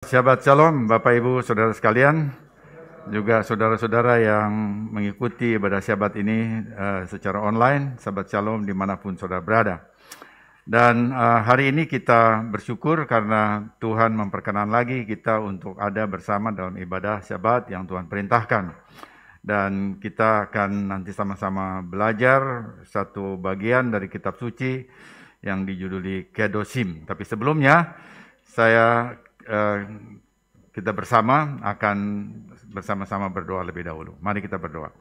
Shabbat Shalom Bapak Ibu Saudara sekalian, juga saudara-saudara yang mengikuti ibadah Syabat ini secara online. Shabbat Shalom dimanapun saudara berada. Dan hari ini kita bersyukur karena Tuhan memperkenan lagi kita untuk ada bersama dalam ibadah Syabat yang Tuhan perintahkan. Dan kita akan nanti sama-sama belajar satu bagian dari kitab suci yang dijuduli Kedosim. Tapi sebelumnya kita bersama akan bersama-sama berdoa lebih dahulu. Mari kita berdoa.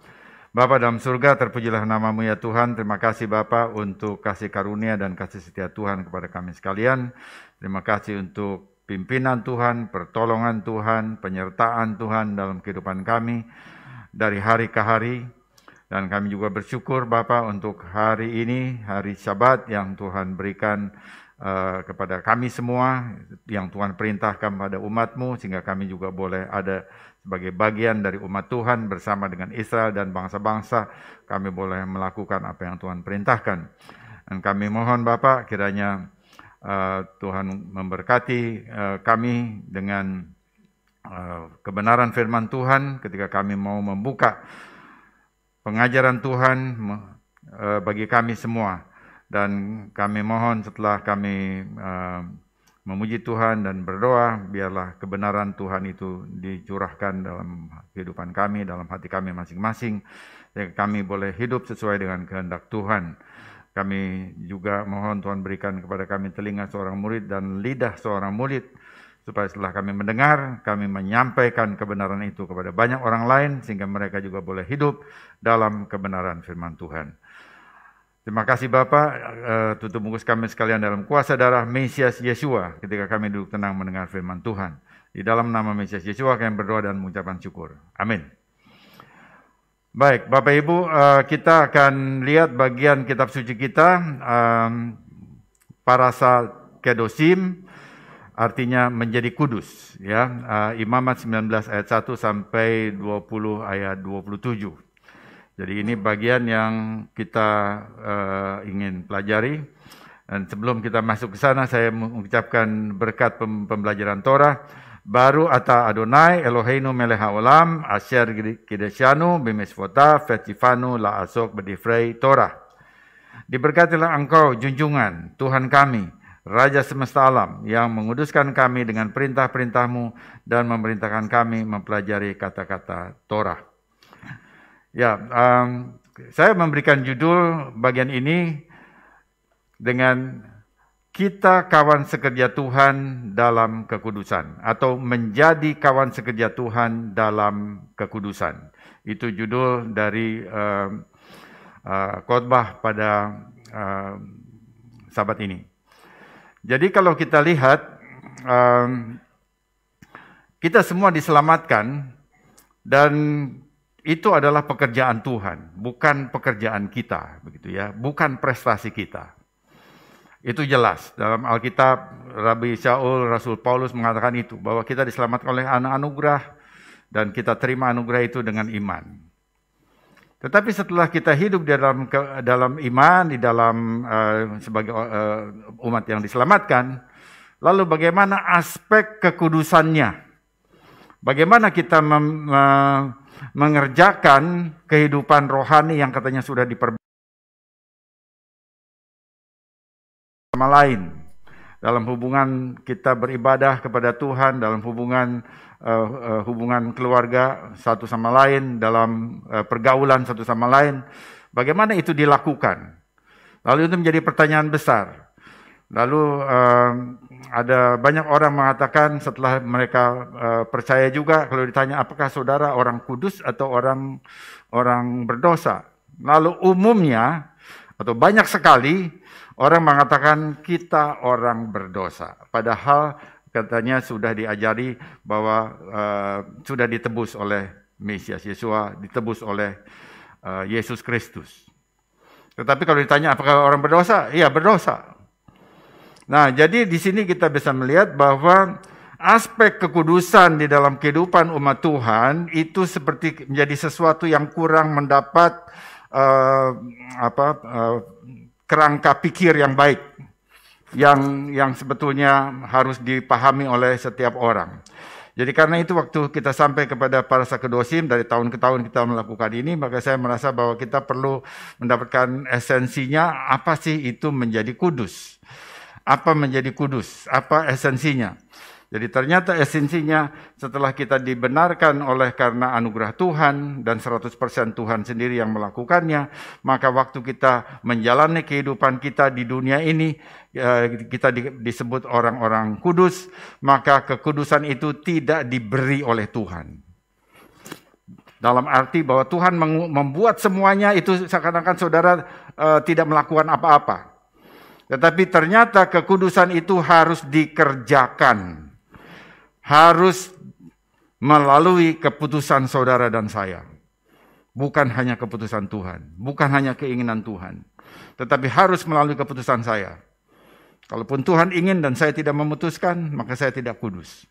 Bapa dalam surga, terpujilah nama-Mu ya Tuhan. Terima kasih Bapa untuk kasih karunia dan kasih setia Tuhan kepada kami sekalian. Terima kasih untuk pimpinan Tuhan, pertolongan Tuhan, penyertaan Tuhan dalam kehidupan kami dari hari ke hari. Dan kami juga bersyukur Bapa untuk hari ini, hari Syabat yang Tuhan berikan kepada kami semua, yang Tuhan perintahkan pada umat-Mu, sehingga kami juga boleh ada sebagai bagian dari umat Tuhan bersama dengan Israel dan bangsa-bangsa. Kami boleh melakukan apa yang Tuhan perintahkan. Dan kami mohon Bapa, kiranya Tuhan memberkati kami dengan kebenaran firman Tuhan ketika kami mau membuka pengajaran Tuhan bagi kami semua. Dan kami mohon setelah kami memuji Tuhan dan berdoa, biarlah kebenaran Tuhan itu dicurahkan dalam kehidupan kami, dalam hati kami masing-masing, sehingga kami boleh hidup sesuai dengan kehendak Tuhan. Kami juga mohon Tuhan berikan kepada kami telinga seorang murid dan lidah seorang murid, supaya setelah kami mendengar, kami menyampaikan kebenaran itu kepada banyak orang lain, sehingga mereka juga boleh hidup dalam kebenaran firman Tuhan. Terima kasih Bapak, tutup bungkus kami sekalian dalam kuasa darah Mesias Yeshua ketika kami duduk tenang mendengar firman Tuhan. Di dalam nama Mesias Yeshua kami berdoa dan mengucapkan syukur. Amin. Baik, Bapak Ibu, kita akan lihat bagian kitab suci kita, Parashat Kedosim, artinya menjadi kudus. Ya, Imamat 19 ayat 1 sampai 20 ayat 27. Jadi ini bagian yang kita ingin pelajari. Dan sebelum kita masuk ke sana, saya mengucapkan berkat pembelajaran Torah. Baru ata Adonai Eloheinu melech haolam asher kideshanu b'mitzvotav v'tzivanu la'asok b'divrei Torah. Diberkatilah engkau junjungan Tuhan kami, Raja semesta alam, yang menguduskan kami dengan perintah-perintah-Mu dan memerintahkan kami mempelajari kata-kata Torah. Ya, saya memberikan judul bagian ini dengan kita kawan sekerja Tuhan dalam kekudusan, atau menjadi kawan sekerja Tuhan dalam kekudusan. Itu judul dari khotbah pada Sabat ini. Jadi kalau kita lihat, kita semua diselamatkan dan itu adalah pekerjaan Tuhan, bukan pekerjaan kita, begitu ya, bukan prestasi kita. Itu jelas dalam Alkitab. Rabi Shaul, Rasul Paulus mengatakan itu, bahwa kita diselamatkan oleh anugerah dan kita terima anugerah itu dengan iman. Tetapi setelah kita hidup di dalam iman, di dalam sebagai umat yang diselamatkan, lalu bagaimana aspek kekudusannya? Bagaimana kita mengerjakan kehidupan rohani yang katanya sudah diperbaiki sama lain, dalam hubungan kita beribadah kepada Tuhan, dalam hubungan keluarga satu sama lain, dalam pergaulan satu sama lain. Bagaimana itu dilakukan? Lalu itu menjadi pertanyaan besar. Lalu ada banyak orang mengatakan setelah mereka percaya juga, kalau ditanya apakah saudara orang kudus atau orang berdosa. Lalu umumnya atau banyak sekali orang mengatakan kita orang berdosa. Padahal katanya sudah diajari bahwa sudah ditebus oleh Mesias Yeshua, ditebus oleh Yesus Kristus. Tetapi kalau ditanya apakah orang berdosa? Iya, berdosa. Nah, jadi di sini kita bisa melihat bahwa aspek kekudusan di dalam kehidupan umat Tuhan itu seperti menjadi sesuatu yang kurang mendapat kerangka pikir yang baik. yang sebetulnya harus dipahami oleh setiap orang. Jadi karena itu waktu kita sampai kepada para sakedosim, dari tahun ke tahun kita melakukan ini, maka saya merasa bahwa kita perlu mendapatkan esensinya, apa sih itu menjadi kudus? Apa menjadi kudus? Apa esensinya? Jadi ternyata esensinya setelah kita dibenarkan oleh karena anugerah Tuhan dan 100% Tuhan sendiri yang melakukannya, maka waktu kita menjalani kehidupan kita di dunia ini, kita disebut orang-orang kudus, maka kekudusan itu tidak diberi oleh Tuhan. Dalam arti bahwa Tuhan membuat semuanya itu seakan-akan saudara tidak melakukan apa-apa. Tetapi ternyata kekudusan itu harus dikerjakan. Harus melalui keputusan saudara dan saya. Bukan hanya keputusan Tuhan. Bukan hanya keinginan Tuhan. Tetapi harus melalui keputusan saya. Kalaupun Tuhan ingin dan saya tidak memutuskan, maka saya tidak kudus.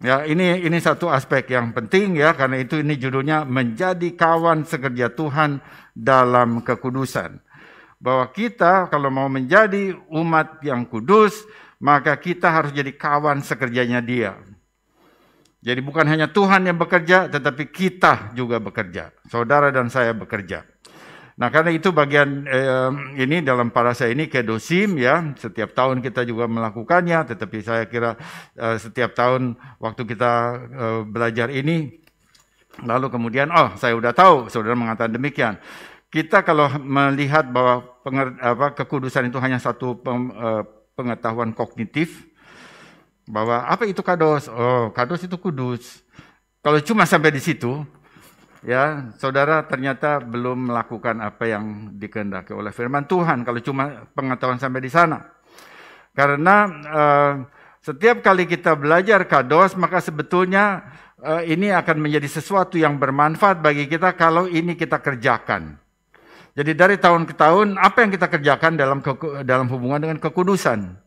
Ya, ini satu aspek yang penting ya, karena itu ini judulnya menjadi kawan sekerja Tuhan dalam kekudusan. Bahwa kita kalau mau menjadi umat yang kudus, maka kita harus jadi kawan sekerjanya Dia. Jadi bukan hanya Tuhan yang bekerja, tetapi kita juga bekerja. Saudara dan saya bekerja. Nah, karena itu bagian ini dalam parasa ini kedosim ya. Setiap tahun kita juga melakukannya, tetapi saya kira setiap tahun waktu kita belajar ini, lalu kemudian, saya udah tahu, saudara mengatakan demikian. Kita kalau melihat bahwa kekudusan itu hanya satu pengetahuan kognitif, bahwa apa itu kados? Kados itu kudus. Kalau cuma sampai di situ, ya saudara ternyata belum melakukan apa yang dikehendaki oleh firman Tuhan. Kalau cuma pengetahuan sampai di sana, karena setiap kali kita belajar kados, maka sebetulnya ini akan menjadi sesuatu yang bermanfaat bagi kita kalau ini kita kerjakan. Jadi dari tahun ke tahun, apa yang kita kerjakan dalam hubungan dengan kekudusan.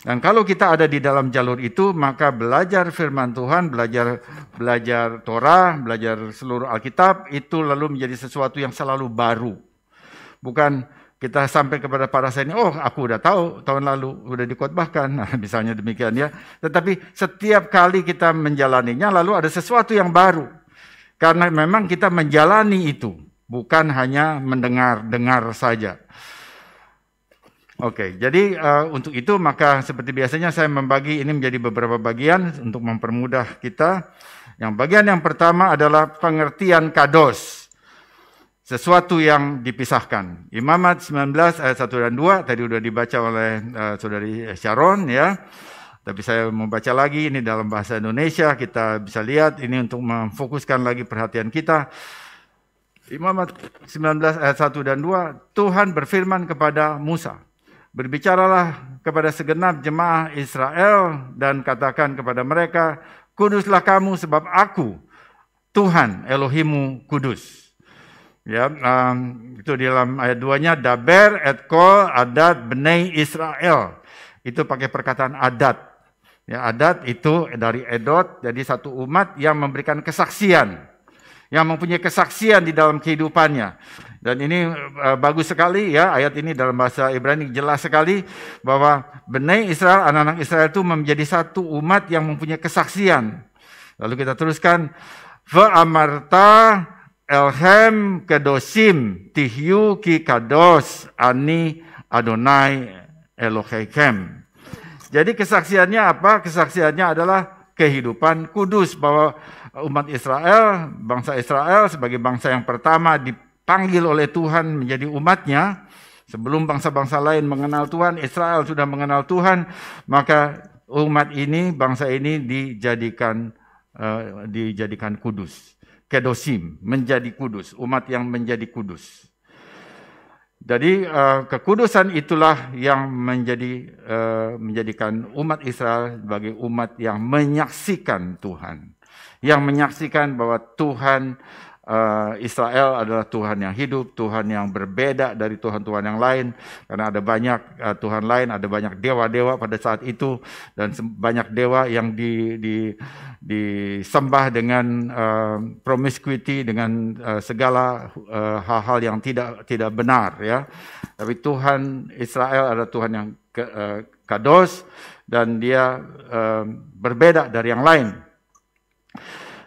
Dan kalau kita ada di dalam jalur itu, maka belajar firman Tuhan, belajar Torah, belajar seluruh Alkitab, itu lalu menjadi sesuatu yang selalu baru. Bukan kita sampai kepada parasa ini, aku udah tahu tahun lalu, udah dikhotbahkan, nah, misalnya demikian ya. Tetapi setiap kali kita menjalaninya, lalu ada sesuatu yang baru. Karena memang kita menjalani itu. Bukan hanya mendengar saja. Oke, jadi untuk itu maka seperti biasanya saya membagi ini menjadi beberapa bagian untuk mempermudah kita. Yang bagian yang pertama adalah pengertian kados. Sesuatu yang dipisahkan. Imamat 19 ayat 1 dan 2 tadi sudah dibaca oleh saudari Sharon ya. Tapi saya membaca lagi ini dalam bahasa Indonesia, kita bisa lihat ini untuk memfokuskan lagi perhatian kita. Imamat 19 ayat 1 dan 2, Tuhan berfirman kepada Musa, berbicaralah kepada segenap jemaah Israel dan katakan kepada mereka, kuduslah kamu sebab aku, Tuhan Elohimmu kudus. Ya, itu di dalam ayat 2-nya, Daber et kol adat bnei Israel. Itu pakai perkataan adat. Ya, adat itu dari edot, jadi satu umat yang memberikan kesaksian. Yang mempunyai kesaksian di dalam kehidupannya. Dan ini bagus sekali ya, ayat ini dalam bahasa Ibrani jelas sekali bahwa Bnei Israel, anak-anak Israel itu menjadi satu umat yang mempunyai kesaksian. Lalu kita teruskan, Ve'amarta elhem kedosim tihyu ki kados ani Adonai Eloheikem. Jadi kesaksiannya apa? Kesaksiannya adalah kehidupan kudus, bahwa umat Israel, bangsa Israel sebagai bangsa yang pertama dipanggil oleh Tuhan menjadi umatnya. Sebelum bangsa-bangsa lain mengenal Tuhan, Israel sudah mengenal Tuhan, maka umat ini, bangsa ini dijadikan kudus. Kedosim, menjadi kudus, umat yang menjadi kudus. Jadi kekudusan itulah yang menjadikan umat Israel sebagai umat yang menyaksikan Tuhan. Yang menyaksikan bahwa Tuhan Israel adalah Tuhan yang hidup, Tuhan yang berbeda dari Tuhan-Tuhan yang lain, karena ada banyak Tuhan lain, ada banyak dewa-dewa pada saat itu, dan banyak dewa yang disembah dengan promiscuity, dengan segala hal-hal yang tidak benar, ya. Tapi Tuhan Israel adalah Tuhan yang kados, dan dia berbeda dari yang lain.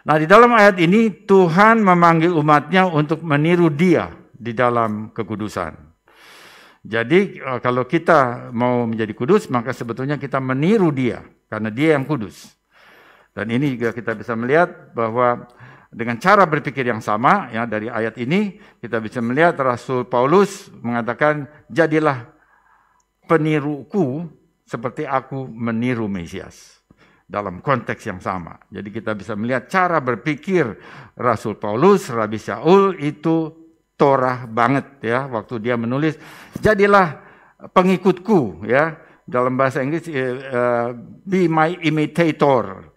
Nah, di dalam ayat ini Tuhan memanggil umatnya untuk meniru Dia di dalam kekudusan. Jadi kalau kita mau menjadi kudus, maka sebetulnya kita meniru Dia, karena Dia yang kudus. Dan ini juga kita bisa melihat bahwa dengan cara berpikir yang sama, ya, dari ayat ini kita bisa melihat Rasul Paulus mengatakan, jadilah peniruku seperti aku meniru Mesias. Dalam konteks yang sama. Jadi kita bisa melihat cara berpikir Rasul Paulus, Rabi Shaul itu Torah banget, ya. Waktu dia menulis, jadilah pengikutku, ya. Dalam bahasa Inggris, be my imitator.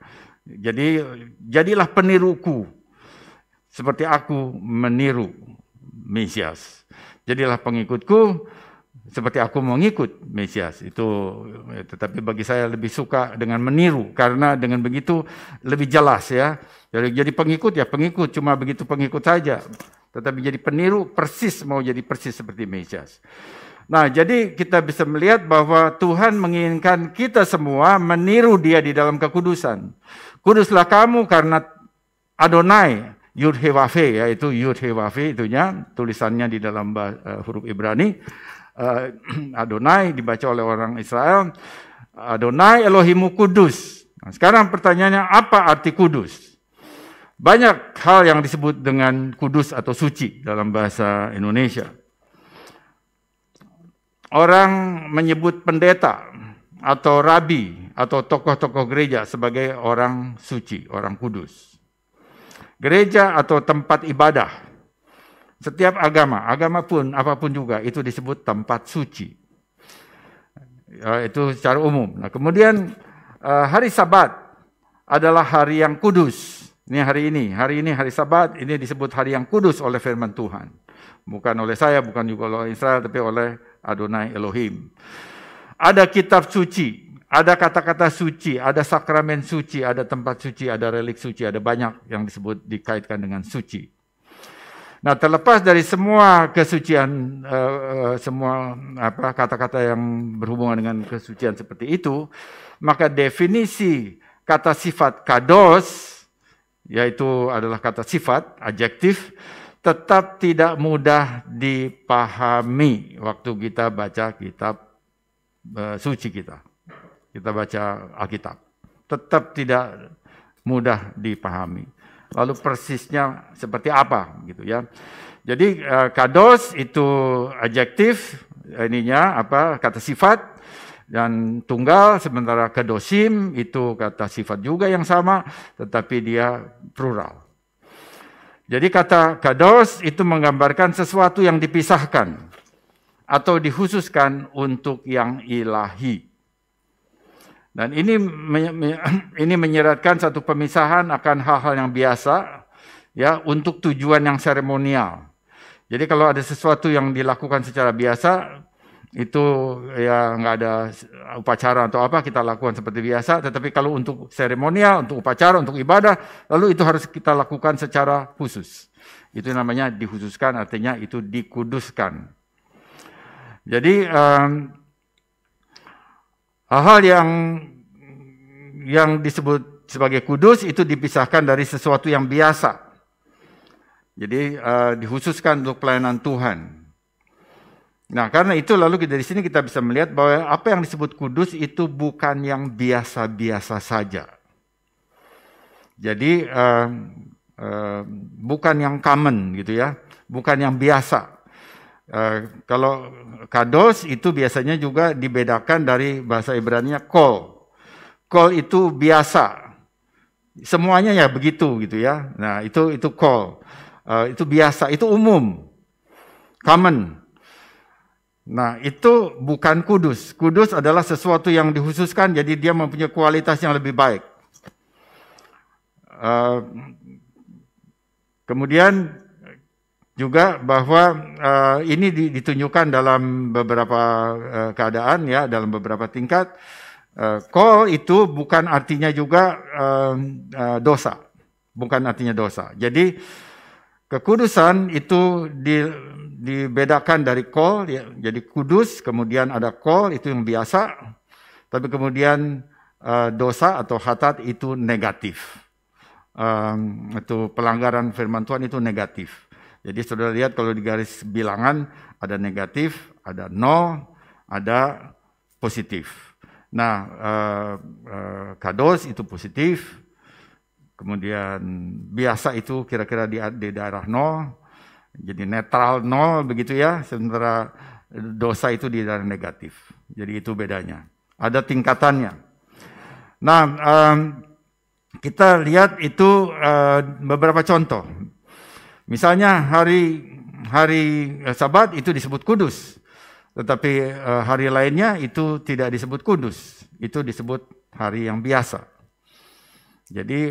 Jadi jadilah peniruku seperti aku meniru Mesias. Jadilah pengikutku seperti aku mengikut Mesias. Tetapi bagi saya lebih suka dengan meniru, karena dengan begitu lebih jelas, ya. Jadi pengikut, ya pengikut, cuma begitu pengikut saja. Tetapi jadi peniru, mau jadi persis seperti Mesias. Nah, jadi kita bisa melihat bahwa Tuhan menginginkan kita semua meniru Dia di dalam kekudusan. Kuduslah kamu karena Adonai, Yud He Wav He, yaitu Yud He Wav He itunya, tulisannya di dalam huruf Ibrani. Adonai dibaca oleh orang Israel, Adonai Elohimu kudus. Nah, sekarang pertanyaannya, apa arti kudus? Banyak hal yang disebut dengan kudus atau suci dalam bahasa Indonesia. Orang menyebut pendeta atau rabi atau tokoh-tokoh gereja sebagai orang suci, orang kudus. Gereja atau tempat ibadah, setiap agama pun, apapun juga, itu disebut tempat suci. Itu secara umum. Nah, kemudian hari Sabat adalah hari yang kudus. Ini hari ini hari Sabat, ini disebut hari yang kudus oleh firman Tuhan. Bukan oleh saya, bukan juga oleh Israel, tapi oleh Adonai Elohim. Ada kitab suci, ada kata-kata suci, ada sakramen suci, ada tempat suci, ada relik suci, ada banyak yang disebut dikaitkan dengan suci. Nah, terlepas dari semua kesucian, semua kata-kata yang berhubungan dengan kesucian seperti itu, maka definisi kata sifat kados, yaitu adalah kata sifat, adjektif, tetap tidak mudah dipahami waktu kita baca kitab suci kita. Kita baca Alkitab. Tetap tidak mudah dipahami. Lalu persisnya seperti apa, gitu, ya. Jadi kados itu adjektif, kata sifat, dan tunggal, sementara kadosim itu kata sifat juga yang sama, tetapi dia plural. Jadi kata kados itu menggambarkan sesuatu yang dipisahkan atau dikhususkan untuk yang ilahi. Dan ini menyeratkan satu pemisahan akan hal-hal yang biasa, ya, untuk tujuan yang seremonial. Jadi kalau ada sesuatu yang dilakukan secara biasa, itu ya nggak ada upacara atau apa, kita lakukan seperti biasa. Tetapi kalau untuk seremonial, untuk upacara, untuk ibadah, lalu itu harus kita lakukan secara khusus. Itu namanya dikhususkan, artinya itu dikuduskan. Jadi hal-hal yang disebut sebagai kudus itu dipisahkan dari sesuatu yang biasa. Jadi dikhususkan untuk pelayanan Tuhan. Nah, karena itu lalu dari sini kita bisa melihat bahwa apa yang disebut kudus itu bukan yang biasa-biasa saja. Jadi bukan yang common, gitu, ya, bukan yang biasa. Kalau kados itu biasanya juga dibedakan dari bahasa Ibrani-nya kol. Kol itu biasa. Semuanya ya begitu, gitu, ya. Nah, itu kol. Itu biasa, itu umum. Common. Nah, itu bukan kudus. Kudus adalah sesuatu yang dikhususkan, jadi dia mempunyai kualitas yang lebih baik. Kemudian juga bahwa ini ditunjukkan dalam beberapa keadaan ya, dalam beberapa tingkat. Kol itu bukan artinya juga dosa, bukan artinya dosa. Jadi kekudusan itu dibedakan dari kol, ya. Jadi kudus, kemudian ada kol itu yang biasa, tapi kemudian dosa atau khatat itu negatif. Itu pelanggaran firman Tuhan itu negatif. Jadi saudara lihat kalau di garis bilangan ada negatif, ada nol, ada positif. Nah, kados itu positif, kemudian biasa itu kira-kira di daerah nol, jadi netral nol begitu ya, sementara dosa itu di daerah negatif. Jadi itu bedanya. Ada tingkatannya. Nah, kita lihat itu beberapa contoh. Misalnya hari Sabat itu disebut kudus. Tetapi hari lainnya itu tidak disebut kudus, itu disebut hari yang biasa. Jadi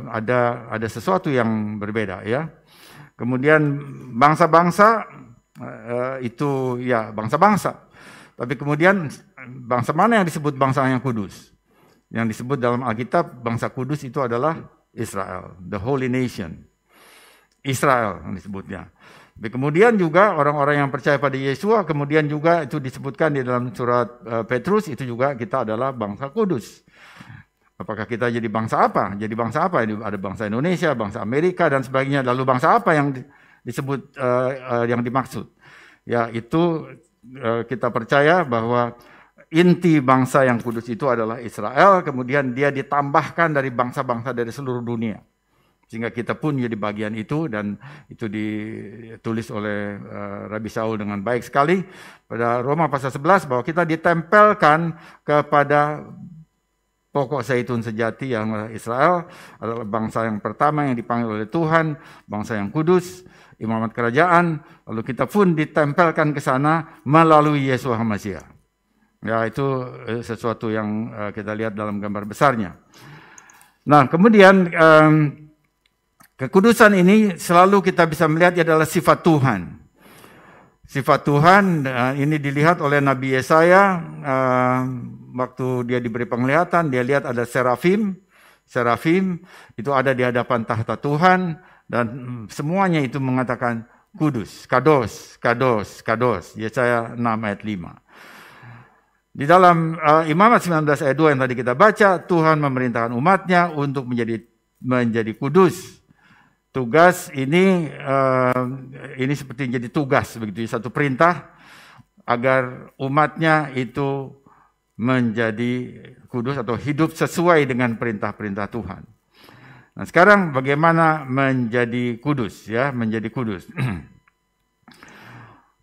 ada sesuatu yang berbeda ya. Kemudian bangsa-bangsa itu ya bangsa-bangsa. Tapi kemudian bangsa mana yang disebut bangsa yang kudus? Yang disebut dalam Alkitab bangsa kudus itu adalah Israel, the holy nation. Israel yang disebutnya. Kemudian juga orang-orang yang percaya pada Yesua, kemudian juga itu disebutkan di dalam surat Petrus, itu juga kita adalah bangsa kudus. Apakah kita jadi bangsa apa? Jadi bangsa apa? Ada bangsa Indonesia, bangsa Amerika, dan sebagainya. Lalu bangsa apa yang disebut, yang dimaksud? Ya, itu kita percaya bahwa inti bangsa yang kudus itu adalah Israel, kemudian dia ditambahkan dari bangsa-bangsa dari seluruh dunia. Sehingga kita pun jadi bagian itu, dan itu ditulis oleh Rabi Saul dengan baik sekali pada Roma pasal 11 bahwa kita ditempelkan kepada pokok zaitun sejati yang Israel adalah bangsa yang pertama yang dipanggil oleh Tuhan, bangsa yang kudus, imamat kerajaan, lalu kita pun ditempelkan ke sana melalui Yesus HaMasyiah. Ya, itu sesuatu yang kita lihat dalam gambar besarnya. Nah, kemudian kekudusan ini selalu kita bisa melihat adalah sifat Tuhan. Sifat Tuhan ini dilihat oleh Nabi Yesaya waktu dia diberi penglihatan, dia lihat ada serafim. Serafim itu ada di hadapan tahta Tuhan dan semuanya itu mengatakan kudus, kados, kados, kados. Yesaya 6 ayat 5. Di dalam Imamat 19 ayat 2 yang tadi kita baca, Tuhan memerintahkan umatnya untuk menjadi kudus. Tugas ini seperti jadi tugas begitu, satu perintah agar umatnya itu menjadi kudus atau hidup sesuai dengan perintah-perintah Tuhan. Nah, sekarang bagaimana menjadi kudus ya, menjadi kudus.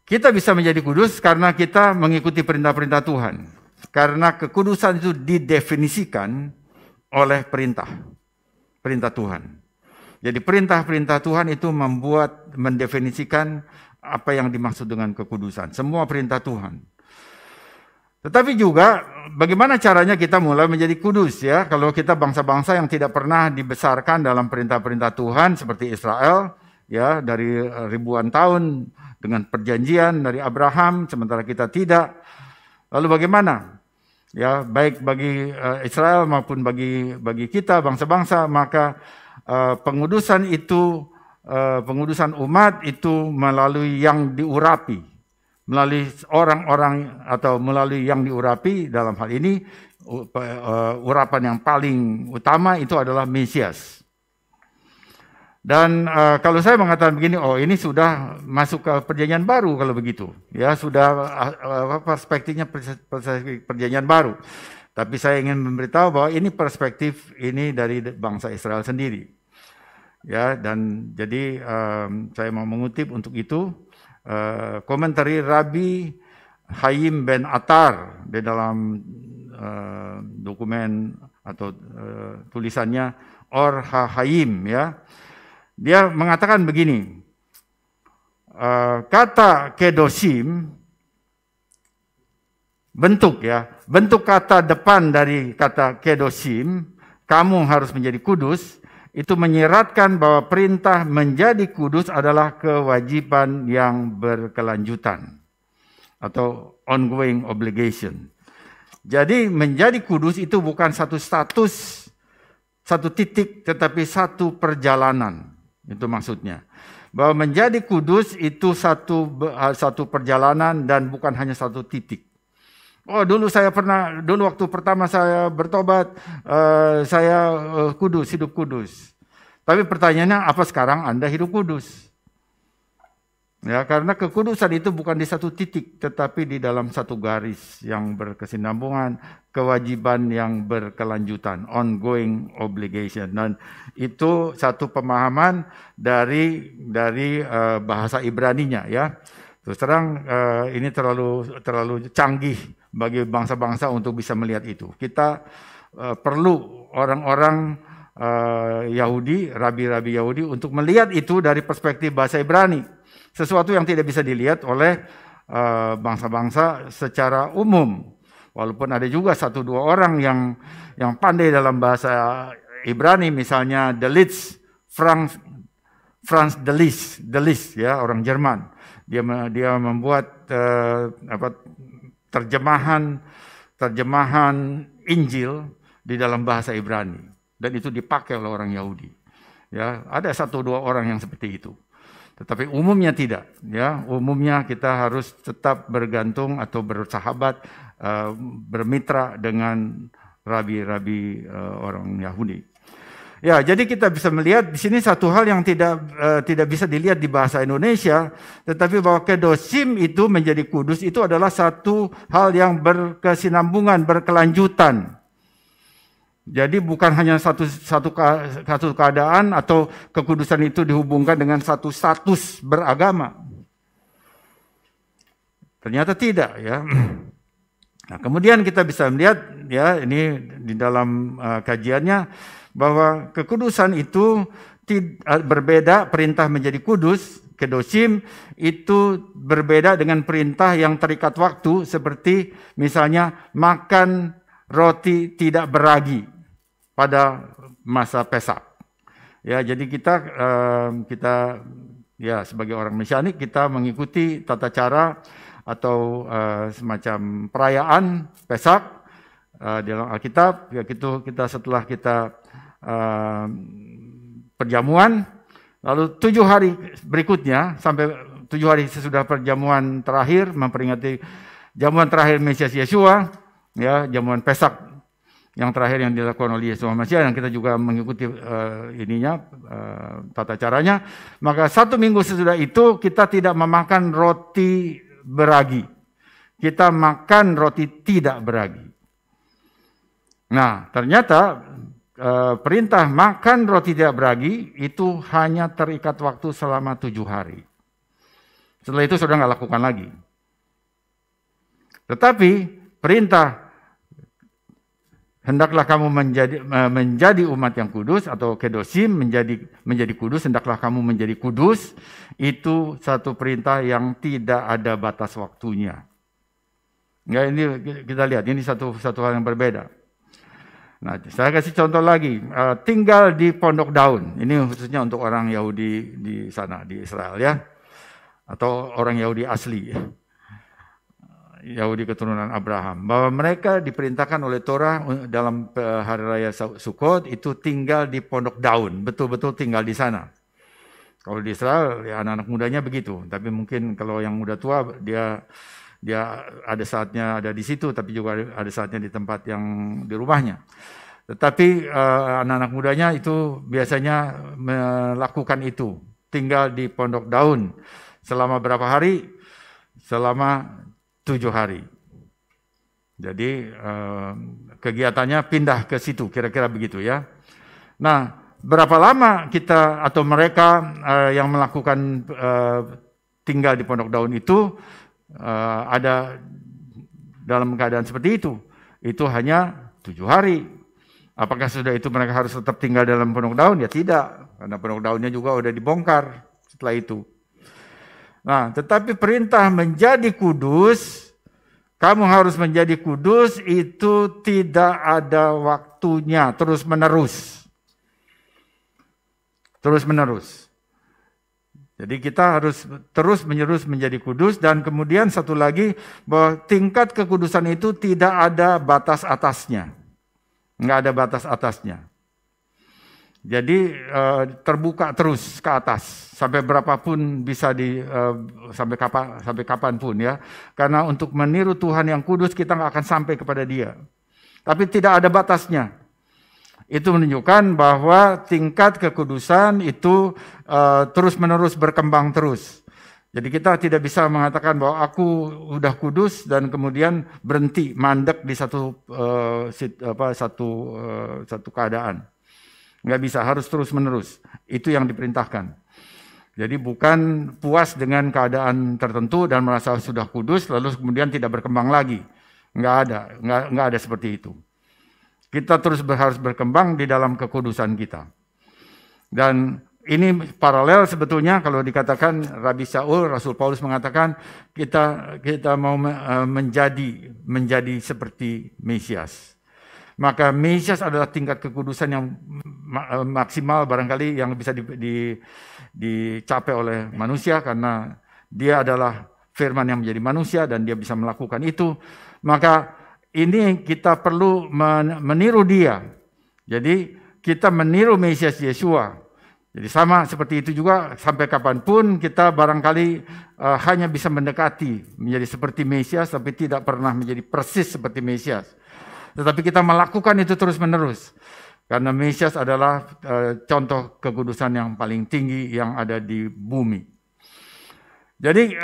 Kita bisa menjadi kudus karena kita mengikuti perintah-perintah Tuhan. Karena kekudusan itu didefinisikan oleh perintah Tuhan. Jadi perintah-perintah Tuhan itu mendefinisikan apa yang dimaksud dengan kekudusan. Semua perintah Tuhan. Tetapi juga bagaimana caranya kita mulai menjadi kudus ya. Kalau kita bangsa-bangsa yang tidak pernah dibesarkan dalam perintah-perintah Tuhan seperti Israel ya, dari ribuan tahun dengan perjanjian dari Abraham, sementara kita tidak. Lalu bagaimana? Ya, baik bagi Israel maupun bagi kita bangsa-bangsa, maka pengudusan itu, pengudusan umat itu melalui yang diurapi, melalui orang-orang atau melalui yang diurapi. Dalam hal ini urapan yang paling utama itu adalah Mesias. Dan kalau saya mengatakan begini, oh ini sudah masuk ke perjanjian baru kalau begitu, ya sudah perspektifnya perjanjian baru. Tapi saya ingin memberitahu bahwa ini perspektif ini dari bangsa Israel sendiri. Ya, dan jadi saya mau mengutip untuk itu komentari Rabbi Haim Ben Attar di dalam dokumen atau tulisannya Or HaHaim ya. Dia mengatakan begini, kata kedosim, bentuk kata depan dari kata kedosim, kamu harus menjadi kudus, itu menyiratkan bahwa perintah menjadi kudus adalah kewajiban yang berkelanjutan atau ongoing obligation. Jadi menjadi kudus itu bukan satu status, satu titik, tetapi satu perjalanan. Itu maksudnya. Bahwa menjadi kudus itu satu perjalanan dan bukan hanya satu titik. Oh, dulu waktu pertama saya bertobat, saya kudus, hidup kudus. Tapi pertanyaannya, apa sekarang Anda hidup kudus? Ya, karena kekudusan itu bukan di satu titik, tetapi di dalam satu garis yang berkesinambungan, kewajiban yang berkelanjutan, ongoing obligation. Dan itu satu pemahaman dari bahasa Ibraninya, ya. Terus terang ini terlalu canggih bagi bangsa-bangsa untuk bisa melihat itu. Kita perlu orang-orang Yahudi, rabi-rabi Yahudi untuk melihat itu dari perspektif bahasa Ibrani. Sesuatu yang tidak bisa dilihat oleh bangsa-bangsa secara umum. Walaupun ada juga 1-2 orang yang pandai dalam bahasa Ibrani, misalnya Delitzsch, Franz Delitzsch, ya, orang Jerman. Dia membuat terjemahan Injil di dalam bahasa Ibrani, dan itu dipakai oleh orang Yahudi. Ya, ada 1-2 orang yang seperti itu. Tetapi umumnya tidak, ya. Umumnya kita harus tetap bergantung atau bersahabat, bermitra dengan rabi-rabi orang Yahudi. Ya, jadi kita bisa melihat di sini satu hal yang tidak bisa dilihat di bahasa Indonesia, tetapi bahwa kedosim itu menjadi kudus itu adalah satu hal yang berkesinambungan, berkelanjutan. Jadi bukan hanya satu keadaan atau kekudusan itu dihubungkan dengan satu status beragama. Ternyata tidak, ya. Nah, kemudian kita bisa melihat, ya, ini di dalam kajiannya, bahwa kekudusan itu berbeda, perintah menjadi kudus, kedosim, itu berbeda dengan perintah yang terikat waktu, seperti misalnya makan roti tidak beragi pada masa Pesak. Ya, jadi kita ya sebagai orang Mesianik kita mengikuti tata cara atau semacam perayaan Pesak di dalam Alkitab. Ya, kita setelah kita perjamuan, lalu 7 hari berikutnya sampai 7 hari sesudah perjamuan terakhir memperingati jamuan terakhir Mesias Yesua, ya, jamuan Pesak yang terakhir yang dilakukan oleh Yesus Masihi, yang kita juga mengikuti tata caranya. Maka 1 minggu sesudah itu kita tidak memakan roti beragi, kita makan roti tidak beragi. Nah, ternyata perintah makan roti tidak beragi itu hanya terikat waktu selama 7 hari. Setelah itu sudah nggak lakukan lagi. Tetapi perintah hendaklah kamu menjadi umat yang kudus, atau kedosim, menjadi kudus, hendaklah kamu menjadi kudus, itu satu perintah yang tidak ada batas waktunya. Ya, ini kita lihat, ini satu hal yang berbeda. Nah, saya kasih contoh lagi, tinggal di Pondok Daun, ini khususnya untuk orang Yahudi di sana, di Israel, ya, atau orang Yahudi asli, Yahudi keturunan Abraham, bahwa mereka diperintahkan oleh Torah dalam hari raya Sukkot itu tinggal di Pondok Daun, betul-betul tinggal di sana. Kalau di Israel, ya anak-anak mudanya begitu, tapi mungkin kalau yang udah tua dia ada saatnya ada di situ, tapi juga ada saatnya di tempat yang di rumahnya. Tetapi anak-anak mudanya itu biasanya melakukan itu, tinggal di Pondok Daun selama berapa hari? Selama 7 hari. Jadi kegiatannya pindah ke situ, kira-kira begitu, ya. Nah, berapa lama kita atau mereka yang melakukan tinggal di Pondok Daun itu ada dalam keadaan seperti itu? Itu hanya 7 hari. Apakah sudah itu mereka harus tetap tinggal dalam Pondok Daun? Ya tidak, karena Pondok Daunnya juga udah dibongkar setelah itu. Nah, tetapi perintah menjadi kudus, kamu harus menjadi kudus, itu tidak ada waktunya, terus menerus. terus-menerus. Jadi kita harus terus-menerus menjadi kudus, dan kemudian satu lagi bahwa tingkat kekudusan itu tidak ada batas atasnya. Enggak ada batas atasnya. Jadi terbuka terus ke atas sampai berapapun bisa sampai kapanpun ya. Karena untuk meniru Tuhan yang kudus kita nggak akan sampai kepada Dia. Tapi tidak ada batasnya. Itu menunjukkan bahwa tingkat kekudusan itu terus-menerus berkembang terus. Jadi kita tidak bisa mengatakan bahwa aku udah kudus dan kemudian berhenti mandek di satu keadaan. Nggak bisa, harus terus-menerus. Itu yang diperintahkan. Jadi bukan puas dengan keadaan tertentu dan merasa sudah kudus lalu kemudian tidak berkembang lagi. Nggak ada seperti itu. Kita terus harus berkembang di dalam kekudusan kita. Dan ini paralel sebetulnya kalau dikatakan Rabi Saul, Rasul Paulus mengatakan kita mau menjadi seperti Mesias. Maka Mesias adalah tingkat kekudusan yang maksimal barangkali yang bisa dicapai oleh manusia karena dia adalah firman yang menjadi manusia dan dia bisa melakukan itu. Maka ini kita perlu meniru dia. Jadi kita meniru Mesias Yesua. Jadi sama seperti itu juga sampai kapanpun kita barangkali hanya bisa mendekati menjadi seperti Mesias tapi tidak pernah menjadi persis seperti Mesias. Tetapi kita melakukan itu terus-menerus. Karena Mesias adalah contoh kekudusan yang paling tinggi yang ada di bumi. Jadi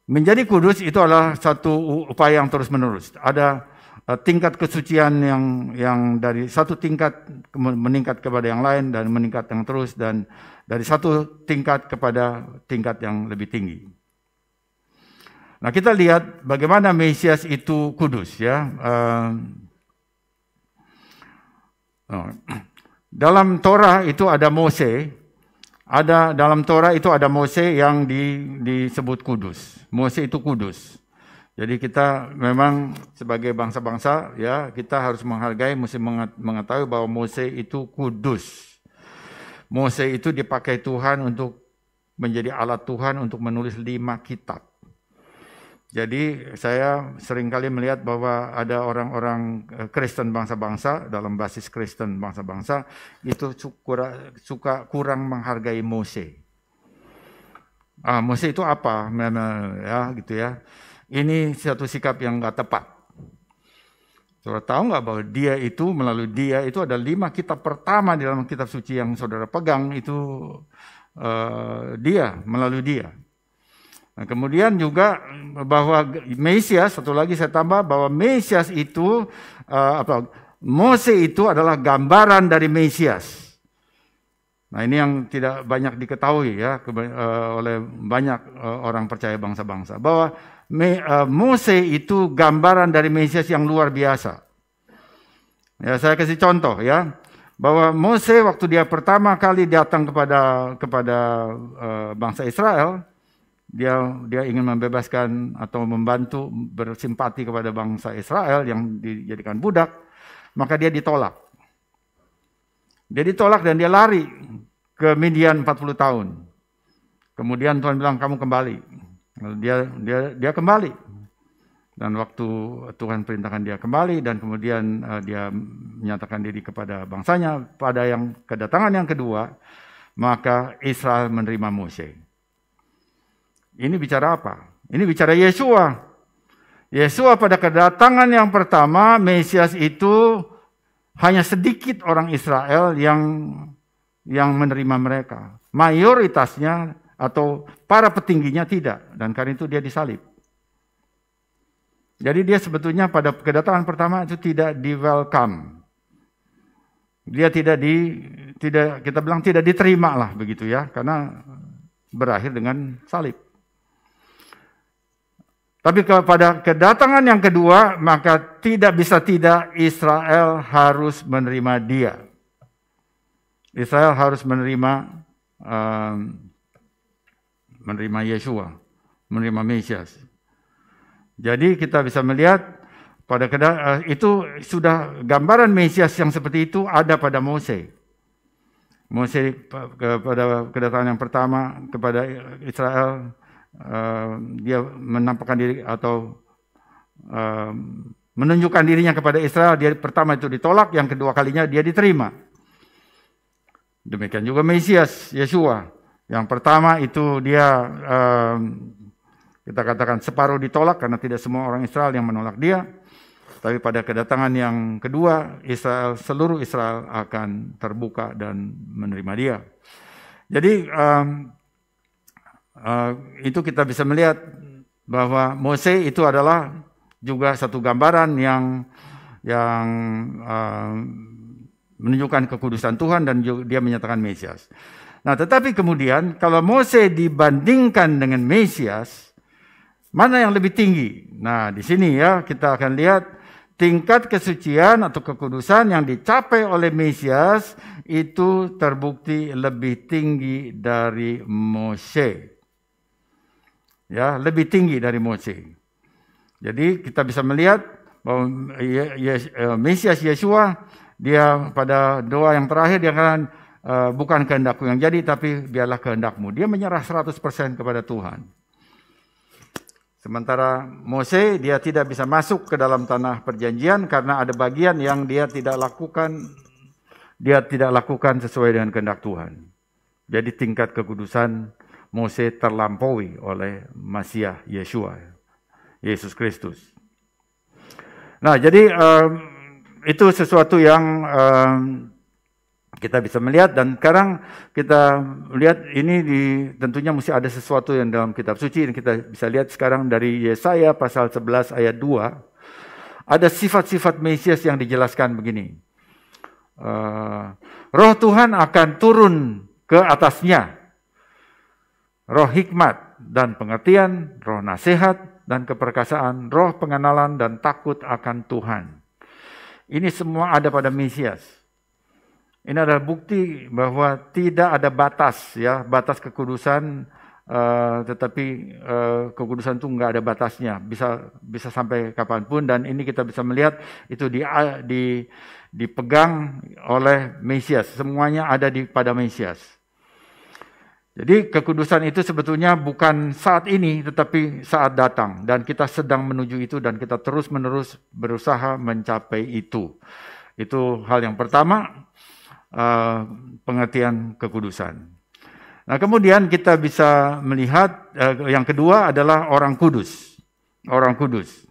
menjadi kudus itu adalah satu upaya yang terus-menerus. Ada tingkat kesucian yang dari satu tingkat meningkat kepada yang lain dan meningkat yang terus dan dari satu tingkat kepada tingkat yang lebih tinggi. Nah, kita lihat bagaimana Mesias itu kudus ya. Dalam Torah itu ada Mose. Dalam Torah itu ada Mose yang disebut kudus. Mose itu kudus. Jadi kita memang sebagai bangsa-bangsa ya kita harus menghargai, mesti mengetahui bahwa Mose itu kudus. Mose itu dipakai Tuhan untuk menjadi alat Tuhan untuk menulis 5 kitab. Jadi saya seringkali melihat bahwa ada orang-orang Kristen bangsa-bangsa dalam basis Kristen bangsa-bangsa itu suka kurang menghargai Mose. Mose itu apa? Ya gitu ya. Ini satu sikap yang nggak tepat. Saudara tahu nggak bahwa melalui dia itu ada 5 kitab pertama di dalam kitab suci yang saudara pegang itu melalui dia. Nah, kemudian juga bahwa Mesias, satu lagi saya tambah bahwa Mesias itu Mose itu adalah gambaran dari Mesias. Nah, ini yang tidak banyak diketahui ya oleh banyak orang percaya bangsa-bangsa bahwa Mose itu gambaran dari Mesias yang luar biasa. Ya, saya kasih contoh ya bahwa Mose waktu dia pertama kali datang kepada bangsa Israel, dia ingin membebaskan atau membantu bersimpati kepada bangsa Israel yang dijadikan budak, maka dia ditolak. Dia ditolak dan dia lari ke Midian 40 tahun. Kemudian Tuhan bilang kamu kembali. Lalu dia kembali. Dan waktu Tuhan perintahkan dia kembali dan kemudian dia menyatakan diri kepada bangsanya pada yang kedatangan yang kedua, maka Israel menerima Mose. Ini bicara apa? Ini bicara Yesua. Yesua pada kedatangan yang pertama, Mesias itu hanya sedikit orang Israel yang menerima mereka. Mayoritasnya atau para petingginya tidak. Dan karena itu dia disalib. Jadi dia sebetulnya pada kedatangan pertama itu tidak di-welcome. Dia tidak kita bilang tidak diterima lah begitu ya. Karena berakhir dengan salib. Tapi pada kedatangan yang kedua, maka tidak bisa tidak Israel harus menerima dia. Israel harus menerima Yesua, menerima Mesias. Jadi kita bisa melihat itu sudah gambaran Mesias yang seperti itu ada pada Mose. Mose pada kedatangan yang pertama kepada Israel, dia menampakkan diri atau menunjukkan dirinya kepada Israel. Dia pertama itu ditolak, yang kedua kalinya dia diterima. Demikian juga Mesias, Yeshua. Yang pertama itu dia kita katakan separuh ditolak karena tidak semua orang Israel yang menolak dia. Tapi pada kedatangan yang kedua, seluruh Israel akan terbuka dan menerima dia. Jadi itu kita bisa melihat bahwa Mose itu adalah juga satu gambaran yang menunjukkan kekudusan Tuhan dan dia menyatakan Mesias. Nah, tetapi kemudian kalau Mose dibandingkan dengan Mesias, mana yang lebih tinggi? Nah, di sini ya kita akan lihat tingkat kesucian atau kekudusan yang dicapai oleh Mesias itu terbukti lebih tinggi dari Mose. Ya, lebih tinggi dari Mose. Jadi kita bisa melihat bahwa Mesias Yeshua, dia pada doa yang terakhir dia akan bukan kehendakku yang jadi, tapi biarlah kehendakmu. Dia menyerah 100% kepada Tuhan. Sementara Mose, dia tidak bisa masuk ke dalam tanah perjanjian karena ada bagian yang dia tidak lakukan sesuai dengan kehendak Tuhan. Jadi tingkat kekudusan Mose terlampaui oleh Masiah Yeshua, Yesus Kristus. Nah, jadi itu sesuatu yang kita bisa melihat, dan sekarang kita lihat ini tentunya mesti ada sesuatu yang dalam kitab suci. Dan kita bisa lihat sekarang dari Yesaya pasal 11 ayat 2. Ada sifat-sifat Mesias yang dijelaskan begini. Roh Tuhan akan turun ke atasnya. Roh hikmat dan pengertian, roh nasihat dan keperkasaan, roh pengenalan dan takut akan Tuhan. Ini semua ada pada Mesias. Ini adalah bukti bahwa tidak ada batas, ya, batas kekudusan, tetapi kekudusan itu nggak ada batasnya, bisa sampai kapanpun, dan ini kita bisa melihat itu dipegang oleh Mesias, semuanya ada pada Mesias. Jadi kekudusan itu sebetulnya bukan saat ini, tetapi saat datang, dan kita sedang menuju itu, dan kita terus-menerus berusaha mencapai itu. Itu hal yang pertama. Pengertian kekudusan. Nah, kemudian kita bisa melihat yang kedua adalah orang kudus. Orang kudus.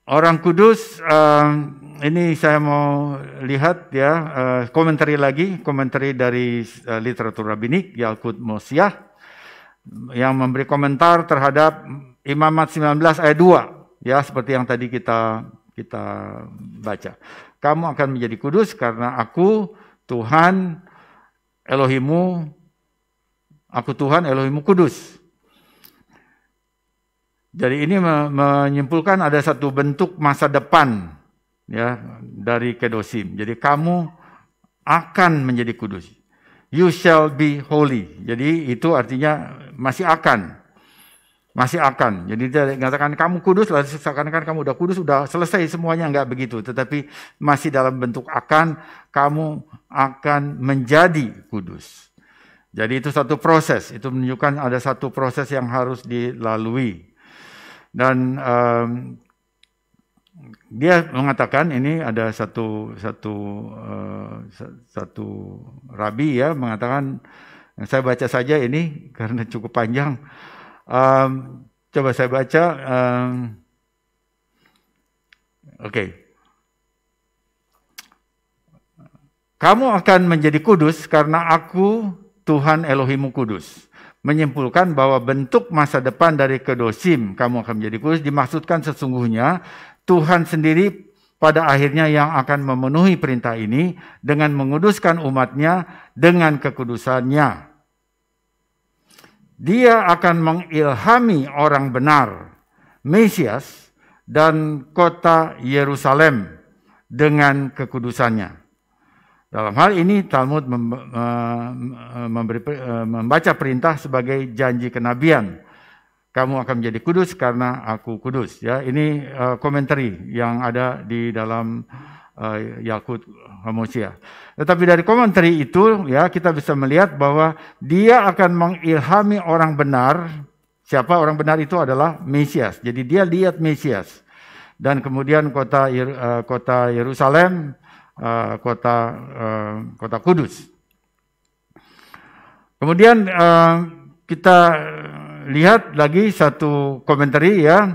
Orang kudus, ini saya mau lihat ya, komentari dari literatur rabbinik Yalkut Mosiah yang memberi komentar terhadap Imamat 19 ayat 2, ya, seperti yang tadi kita baca. Kamu akan menjadi kudus karena aku Tuhan Elohimu, aku Tuhan Elohimu kudus. Jadi ini menyimpulkan ada satu bentuk masa depan, ya, dari kedosim. Jadi kamu akan menjadi kudus. You shall be holy. Jadi itu artinya masih akan. Masih akan. Jadi dia mengatakan kamu kudus, lalu seakan-akan kamu udah kudus, udah selesai semuanya, enggak begitu. Tetapi masih dalam bentuk akan, kamu akan menjadi kudus. Jadi itu satu proses, itu menunjukkan ada satu proses yang harus dilalui. Dan dia mengatakan ini ada satu rabi, ya, mengatakan, saya baca saja ini karena cukup panjang. Coba saya baca. Oke. Kamu akan menjadi kudus karena aku Tuhan Elohimu kudus. Menyimpulkan bahwa bentuk masa depan dari kedosim kamu akan menjadi kudus dimaksudkan sesungguhnya Tuhan sendiri pada akhirnya yang akan memenuhi perintah ini dengan menguduskan umatnya dengan kekudusannya. Dia akan mengilhami orang benar, Mesias, dan kota Yerusalem dengan kekudusannya. Dalam hal ini Talmud membaca perintah sebagai janji kenabian. Kamu akan menjadi kudus karena aku kudus. Ya, ini komentari yang ada di dalam Yakut Hamosia. Tetapi dari komentar itu ya kita bisa melihat bahwa dia akan mengilhami orang benar. Siapa orang benar itu adalah Mesias. Jadi dia lihat Mesias. Dan kemudian kota Yerusalem, kota Kudus. Kemudian kita lihat lagi satu komentar ya.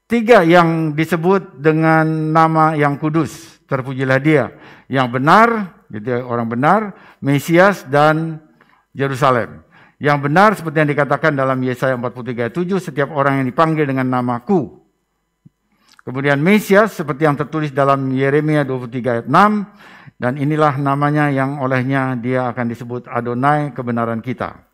3 yang disebut dengan nama yang kudus, terpujilah dia. Yang benar, jadi orang benar, Mesias dan Yerusalem. Yang benar seperti yang dikatakan dalam Yesaya 43 ayat 7, setiap orang yang dipanggil dengan namaku. Kemudian Mesias seperti yang tertulis dalam Yeremia 23 ayat 6, dan inilah namanya yang olehnya dia akan disebut Adonai kebenaran kita.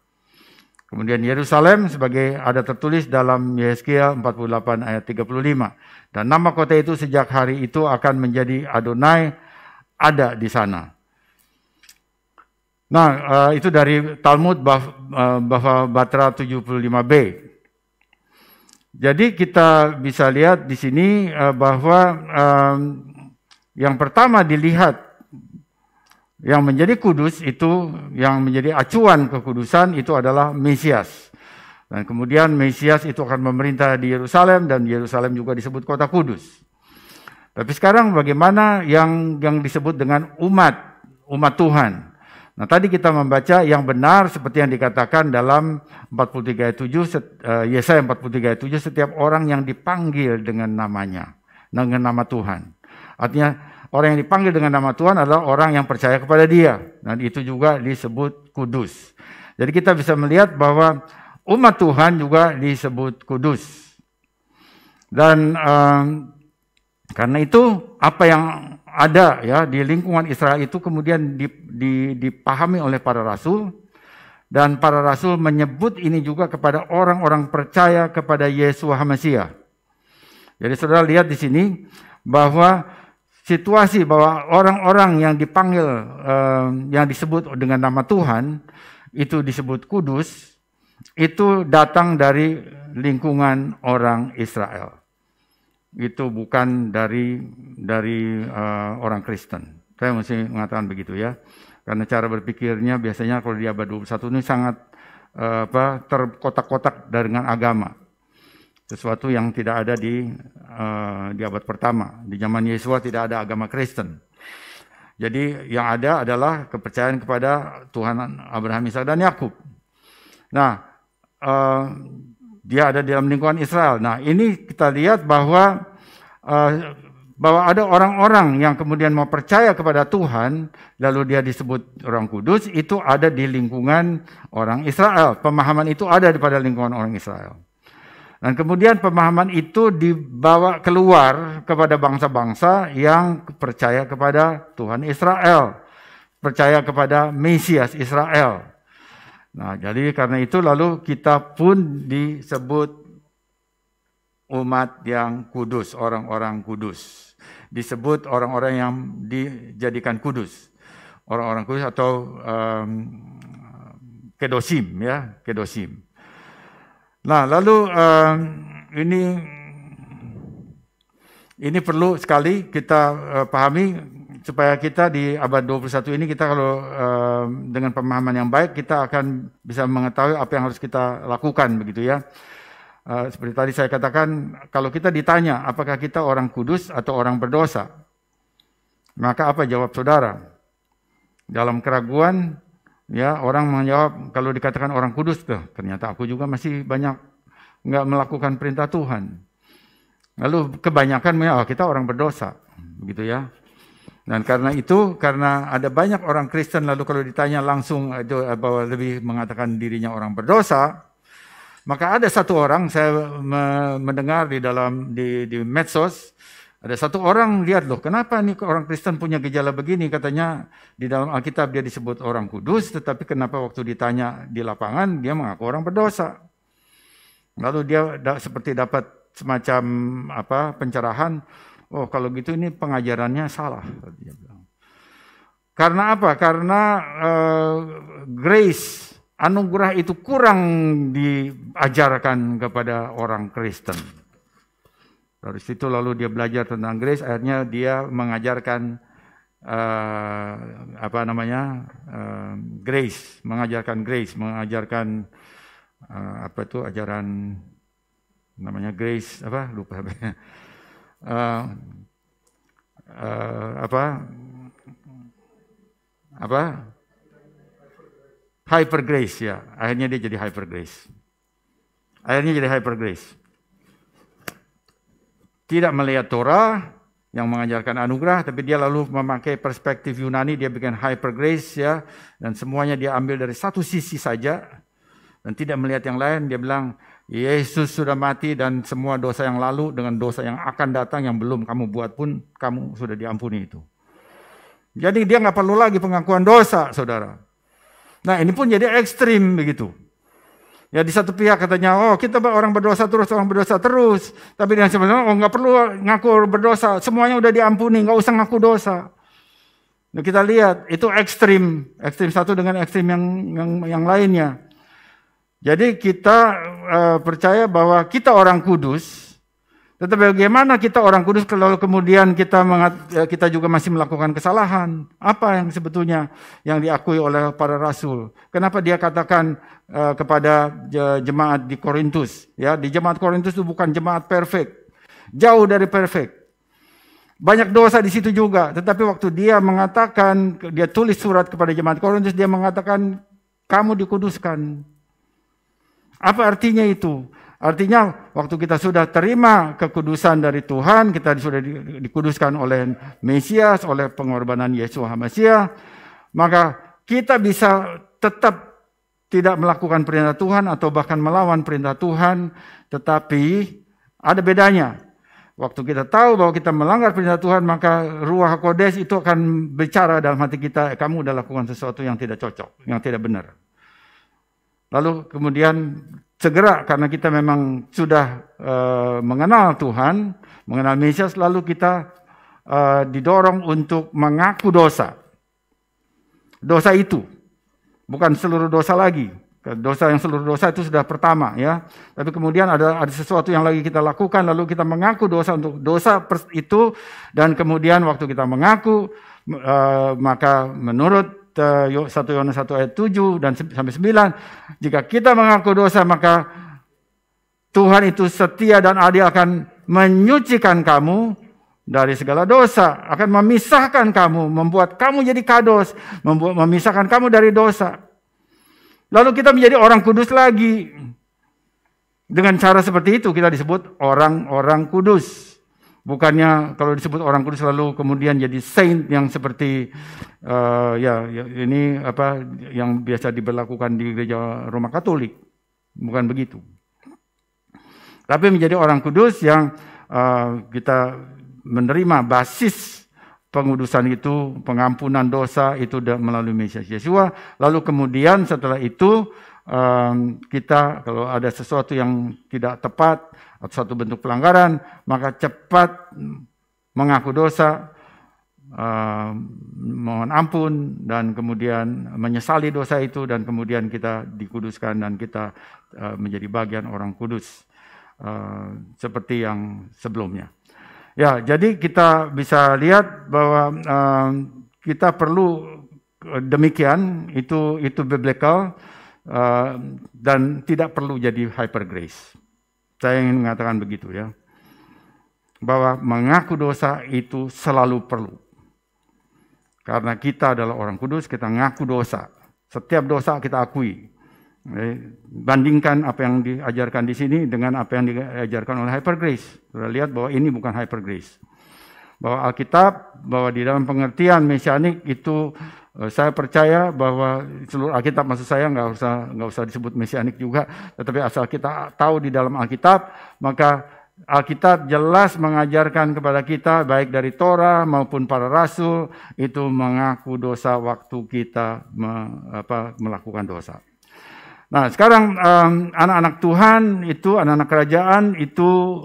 Kemudian Yerusalem sebagai ada tertulis dalam Yehezkiel 48 ayat 35. Dan nama kota itu sejak hari itu akan menjadi Adonai ada di sana. Nah, itu dari Talmud Bava Batra 75b. Jadi kita bisa lihat di sini bahwa yang pertama dilihat yang menjadi kudus itu, yang menjadi acuan kekudusan itu adalah Mesias. Dan kemudian Mesias itu akan memerintah di Yerusalem dan Yerusalem juga disebut kota kudus. Tapi sekarang bagaimana yang disebut dengan umat Tuhan? Nah, tadi kita membaca yang benar seperti yang dikatakan dalam 43 ayat 7, Yesaya 43 ayat 7, setiap orang yang dipanggil dengan namanya, dengan nama Tuhan. Artinya orang yang dipanggil dengan nama Tuhan adalah orang yang percaya kepada Dia. Dan itu juga disebut kudus. Jadi kita bisa melihat bahwa umat Tuhan juga disebut kudus. Dan karena itu apa yang ada ya di lingkungan Israel itu kemudian dipahami oleh para rasul. Dan para rasul menyebut ini juga kepada orang-orang percaya kepada Yeshua HaMasiah. Jadi saudara lihat di sini bahwa situasi bahwa orang-orang yang dipanggil, yang disebut dengan nama Tuhan, itu disebut kudus, itu datang dari lingkungan orang Israel. Itu bukan dari orang Kristen. Saya mesti mengatakan begitu ya. Karena cara berpikirnya biasanya kalau di abad 21 ini sangat terkotak-kotak dengan agama. Sesuatu yang tidak ada di abad pertama. Di zaman Yesus tidak ada agama Kristen. Jadi yang ada adalah kepercayaan kepada Tuhan Abraham, Ishak dan Yakub. Nah, dia ada di dalam lingkungan Israel. Nah, ini kita lihat bahwa ada orang-orang yang kemudian mau percaya kepada Tuhan, lalu dia disebut orang kudus, itu ada di lingkungan orang Israel. Pemahaman itu ada pada lingkungan orang Israel. Dan kemudian pemahaman itu dibawa keluar kepada bangsa-bangsa yang percaya kepada Tuhan Israel, percaya kepada Mesias Israel. Nah, jadi karena itu lalu kita pun disebut umat yang kudus, orang-orang kudus. Disebut orang-orang yang dijadikan kudus. Orang-orang kudus atau kedosim ya, kedosim. Nah, lalu ini perlu sekali kita pahami supaya kita di abad 21 ini kita kalau dengan pemahaman yang baik kita akan bisa mengetahui apa yang harus kita lakukan begitu ya. Seperti tadi saya katakan, kalau kita ditanya apakah kita orang kudus atau orang berdosa, maka apa jawab saudara? Dalam keraguan, ya orang menjawab kalau dikatakan orang kudus, ternyata aku juga masih banyak nggak melakukan perintah Tuhan. Lalu kebanyakan kita orang berdosa, begitu ya. Dan karena itu, karena ada banyak orang Kristen lalu kalau ditanya langsung bahwa lebih mengatakan dirinya orang berdosa. Maka ada satu orang, saya mendengar di medsos, ada satu orang lihat loh, kenapa nih orang Kristen punya gejala begini, katanya di dalam Alkitab dia disebut orang kudus, tetapi kenapa waktu ditanya di lapangan dia mengaku orang berdosa. Lalu dia seperti dapat semacam pencerahan, oh kalau gitu ini pengajarannya salah. Dia bilang. Karena apa? Karena grace, anugerah itu kurang diajarkan kepada orang Kristen. Dari situ lalu dia belajar tentang grace, akhirnya dia mengajarkan grace, mengajarkan apa itu ajaran namanya grace lupa hyper grace ya. Akhirnya dia jadi hyper grace. Tidak melihat Torah yang mengajarkan anugerah, tapi dia lalu memakai perspektif Yunani, dia bikin hyper grace ya, dan semuanya dia ambil dari satu sisi saja dan tidak melihat yang lain. Dia bilang Yesus sudah mati dan semua dosa yang lalu dengan dosa yang akan datang yang belum kamu buat pun kamu sudah diampuni itu. Jadi dia nggak perlu lagi pengakuan dosa, saudara. Nah ini pun jadi ekstrim begitu. Ya di satu pihak katanya, kita orang berdosa terus. Tapi dengan sebenarnya, nggak perlu ngaku berdosa, semuanya udah diampuni, nggak usah ngaku dosa. Nah kita lihat, itu ekstrim satu dengan ekstrim yang lainnya. Jadi kita percaya bahwa kita orang kudus, tetapi bagaimana kita orang kudus kalau kemudian kita juga masih melakukan kesalahan? Apa yang sebetulnya yang diakui oleh para rasul? Kenapa dia katakan kepada jemaat di Korintus, ya, di jemaat Korintus itu bukan jemaat perfect, jauh dari perfect, banyak dosa di situ juga. Tetapi waktu dia tulis surat kepada jemaat Korintus, dia mengatakan kamu dikuduskan. Apa artinya itu? Artinya waktu kita sudah terima kekudusan dari Tuhan, kita sudah dikuduskan oleh Mesias, oleh pengorbanan Yesus Mesias, maka kita bisa tetap tidak melakukan perintah Tuhan atau bahkan melawan perintah Tuhan, tetapi ada bedanya. Waktu kita tahu bahwa kita melanggar perintah Tuhan, maka Ruach HaKodes itu akan bicara dalam hati kita, kamu sudah lakukan sesuatu yang tidak cocok, yang tidak benar. Lalu kemudian segera karena kita memang sudah mengenal Tuhan, mengenal Mesias, lalu kita didorong untuk mengaku dosa. Dosa itu bukan seluruh dosa lagi. Dosa yang seluruh dosa itu sudah pertama ya. Tapi kemudian ada sesuatu yang lagi kita lakukan, lalu kita mengaku dosa untuk dosa itu, dan kemudian waktu kita mengaku maka menurut 1 Yohanes 1 ayat 7 dan sampai 9, jika kita mengaku dosa maka Tuhan itu setia dan adil akan menyucikan kamu dari segala dosa, akan memisahkan kamu, membuat kamu jadi kados, memisahkan kamu dari dosa. Lalu kita menjadi orang kudus lagi. Dengan cara seperti itu kita disebut orang-orang kudus. Bukannya kalau disebut orang kudus lalu kemudian jadi saint yang seperti ini yang biasa diberlakukan di gereja Roma Katolik. Bukan begitu. Tapi menjadi orang kudus yang kita menerima basis pengudusan itu, pengampunan dosa itu melalui Mesias Yesua. Lalu kemudian setelah itu kita kalau ada sesuatu yang tidak tepat atau suatu bentuk pelanggaran, maka cepat mengaku dosa, mohon ampun, dan kemudian menyesali dosa itu, dan kemudian kita dikuduskan dan kita menjadi bagian orang kudus seperti yang sebelumnya. Ya, jadi kita bisa lihat bahwa kita perlu demikian, itu biblical, dan tidak perlu jadi hyper grace. Saya ingin mengatakan begitu ya, bahwa mengaku dosa itu selalu perlu. Karena kita adalah orang kudus, kita ngaku dosa. Setiap dosa kita akui. Bandingkan apa yang diajarkan di sini dengan apa yang diajarkan oleh hyper grace. Sudah lihat bahwa ini bukan hyper grace. Bahwa Alkitab, bahwa di dalam pengertian mesianik itu, saya percaya bahwa seluruh Alkitab, maksud saya nggak usah disebut mesianik juga, tetapi asal kita tahu di dalam Alkitab, maka Alkitab jelas mengajarkan kepada kita baik dari Torah maupun para rasul itu mengaku dosa waktu kita melakukan dosa. Nah sekarang anak-anak Tuhan itu, anak-anak kerajaan itu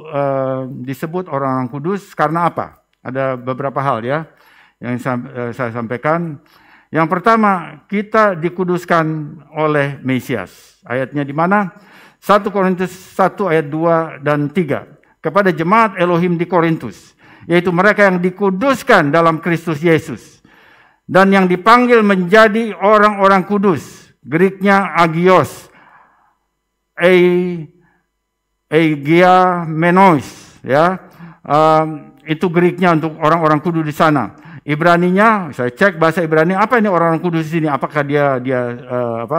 disebut orang-orang kudus karena apa? Ada beberapa hal ya yang saya sampaikan. Yang pertama, kita dikuduskan oleh Mesias. Ayatnya di mana? 1 Korintus 1 ayat 2 dan 3. kepada jemaat Elohim di Korintus, yaitu mereka yang dikuduskan dalam Kristus Yesus dan yang dipanggil menjadi orang-orang kudus. Greeknya agios, eigiamenos, ya. Itu Greeknya untuk orang-orang kudus di sana. Ibraninya, saya cek bahasa Ibrani, apa ini orang-orang kudus di sini? Apakah dia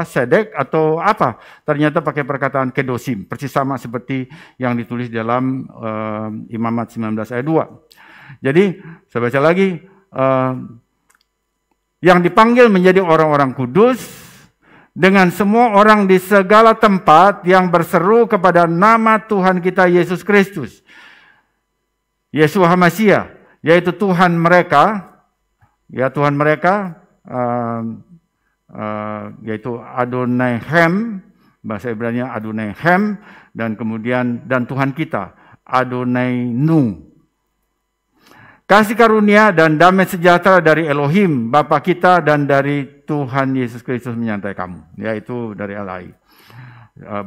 sedek atau apa? Ternyata pakai perkataan kedosim, persis sama seperti yang ditulis dalam Imamat 19 ayat 2. Jadi, saya baca lagi, yang dipanggil menjadi orang-orang kudus dengan semua orang di segala tempat yang berseru kepada nama Tuhan kita Yesus Kristus, Yeshua HaMashiach, yaitu Tuhan mereka, ya Tuhan mereka, yaitu Adonaihem, bahasa Ibrani Adonaihem, dan kemudian dan Tuhan kita Adonainu. Kasih karunia dan damai sejahtera dari Elohim Bapa kita dan dari Tuhan Yesus Kristus menyertai kamu, yaitu dari Elai,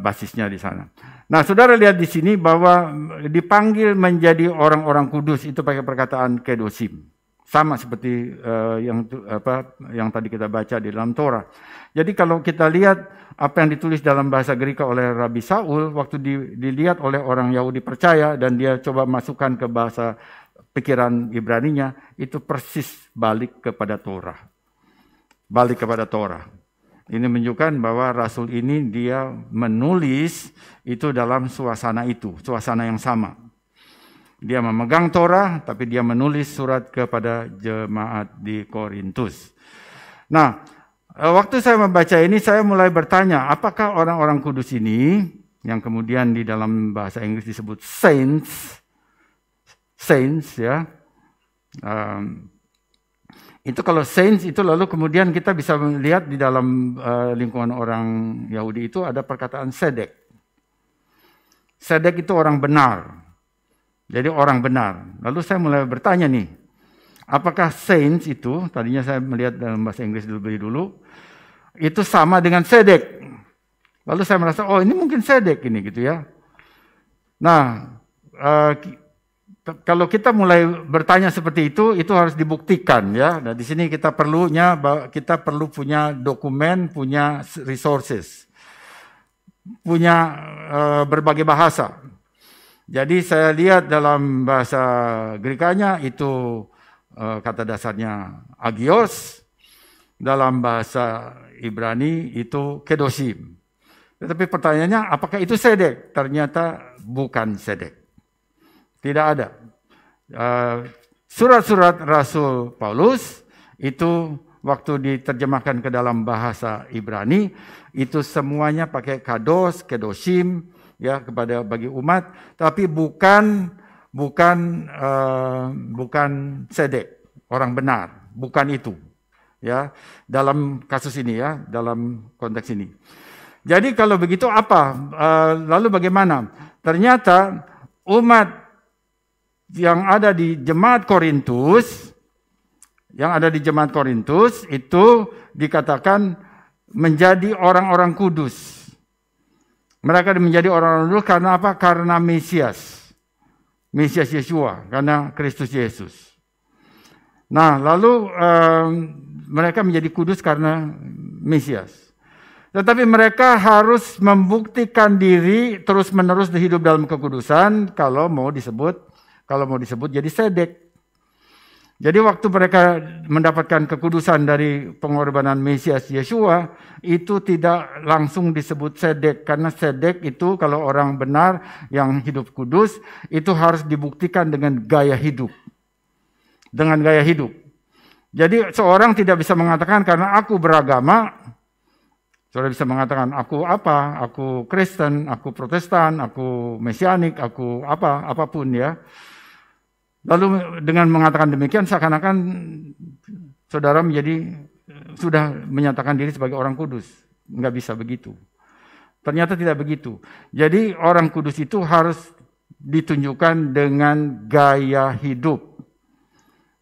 basisnya di sana. Nah, saudara lihat di sini bahwa dipanggil menjadi orang-orang kudus itu pakai perkataan kedosim, sama seperti yang tadi kita baca di dalam Torah. Jadi kalau kita lihat apa yang ditulis dalam bahasa Greek oleh Rabi Saul waktu dilihat oleh orang Yahudi percaya dan dia coba masukkan ke bahasa pikiran Ibraninya, itu persis balik kepada Torah. Balik kepada Torah. Ini menunjukkan bahwa Rasul ini dia menulis itu dalam suasana itu, suasana yang sama. Dia memegang Torah, tapi dia menulis surat kepada jemaat di Korintus. Nah, waktu saya membaca ini, saya mulai bertanya, apakah orang-orang kudus ini, yang kemudian di dalam bahasa Inggris disebut saints, ya, itu kalau saints itu lalu kemudian kita bisa melihat di dalam lingkungan orang Yahudi itu ada perkataan sedek. Sedek itu orang benar. Jadi orang benar. Lalu saya mulai bertanya nih, apakah saints itu, tadinya saya melihat dalam bahasa Inggris dulu, itu sama dengan sedek. Lalu saya merasa, oh ini mungkin sedek ini gitu ya. Nah, kalau kita mulai bertanya seperti itu harus dibuktikan ya. Nah, di sini kita perlu punya dokumen, punya resources, punya berbagai bahasa. Jadi saya lihat dalam bahasa Grekanya itu kata dasarnya agios, dalam bahasa Ibrani itu kedosim. Tetapi pertanyaannya apakah itu sedek? Ternyata bukan sedek. Tidak ada. Surat-surat Rasul Paulus itu waktu diterjemahkan ke dalam bahasa Ibrani itu semuanya pakai kados, kedosim ya bagi umat, tapi bukan sedek, orang benar, bukan itu. Ya, dalam kasus ini ya, dalam konteks ini. Jadi kalau begitu apa? Lalu bagaimana? Ternyata umat yang ada di jemaat Korintus, itu dikatakan menjadi orang-orang kudus. Mereka menjadi orang-orang kudus karena apa? Karena Mesias Yeshua, karena Kristus Yesus. Nah, lalu mereka menjadi kudus karena Mesias. Tetapi mereka harus membuktikan diri terus-menerus hidup dalam kekudusan kalau mau disebut jadi sedek. Jadi waktu mereka mendapatkan kekudusan dari pengorbanan Mesias Yeshua, itu tidak langsung disebut sedek. Karena sedek itu kalau orang benar yang hidup kudus, itu harus dibuktikan dengan gaya hidup. Jadi seorang tidak bisa mengatakan karena aku beragama, saudara bisa mengatakan aku apa, aku Kristen, aku Protestan, aku Mesianik, aku apapun ya. Lalu dengan mengatakan demikian seakan-akan saudara sudah menyatakan diri sebagai orang kudus. Enggak bisa begitu. Ternyata tidak begitu. Jadi orang kudus itu harus ditunjukkan dengan gaya hidup,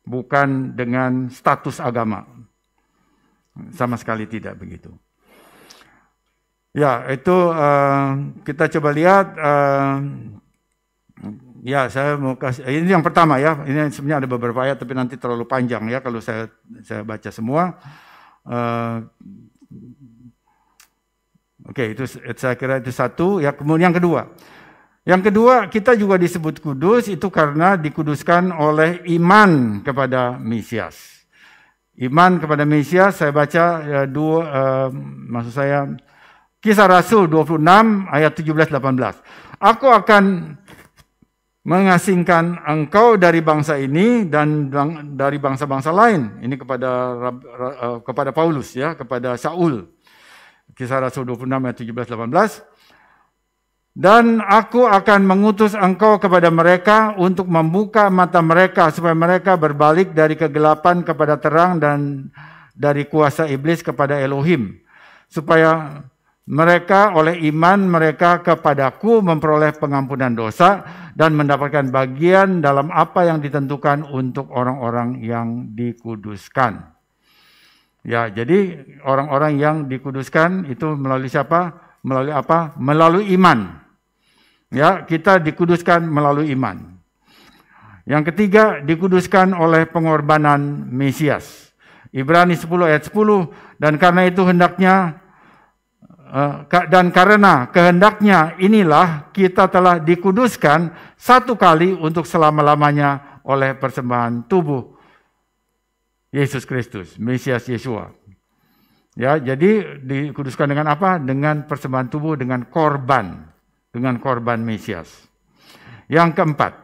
bukan dengan status agama. Sama sekali tidak begitu. Ya, itu kita coba lihat Ya, saya mau kasih, ini yang pertama ya, ini sebenarnya ada beberapa ayat tapi nanti terlalu panjang ya kalau saya baca semua. Oke, itu saya kira itu satu. Ya, kemudian yang kedua kita juga disebut kudus itu karena dikuduskan oleh iman kepada Mesias. Iman kepada Mesias, saya baca maksud saya Kisah Rasul 26 ayat 17-18. Aku akan mengasingkan engkau dari bangsa ini dan dari bangsa-bangsa lain. Ini kepada Paulus ya, kepada Saul. Kisah Rasul 26 ayat 17-18. Dan aku akan mengutus engkau kepada mereka untuk membuka mata mereka supaya mereka berbalik dari kegelapan kepada terang dan dari kuasa iblis kepada Elohim. Supaya mereka oleh iman mereka kepadaku memperoleh pengampunan dosa dan mendapatkan bagian dalam apa yang ditentukan untuk orang-orang yang dikuduskan. Ya, jadi orang-orang yang dikuduskan itu melalui siapa? Melalui apa? Melalui iman. Ya, kita dikuduskan melalui iman. Yang ketiga, dikuduskan oleh pengorbanan Mesias. Ibrani 10 ayat 10, dan karena itu karena kehendaknya inilah kita telah dikuduskan satu kali untuk selama-lamanya oleh persembahan tubuh Yesus Kristus, Mesias Yeshua. Ya, jadi dikuduskan dengan apa? Dengan persembahan tubuh, dengan korban Mesias. Yang keempat,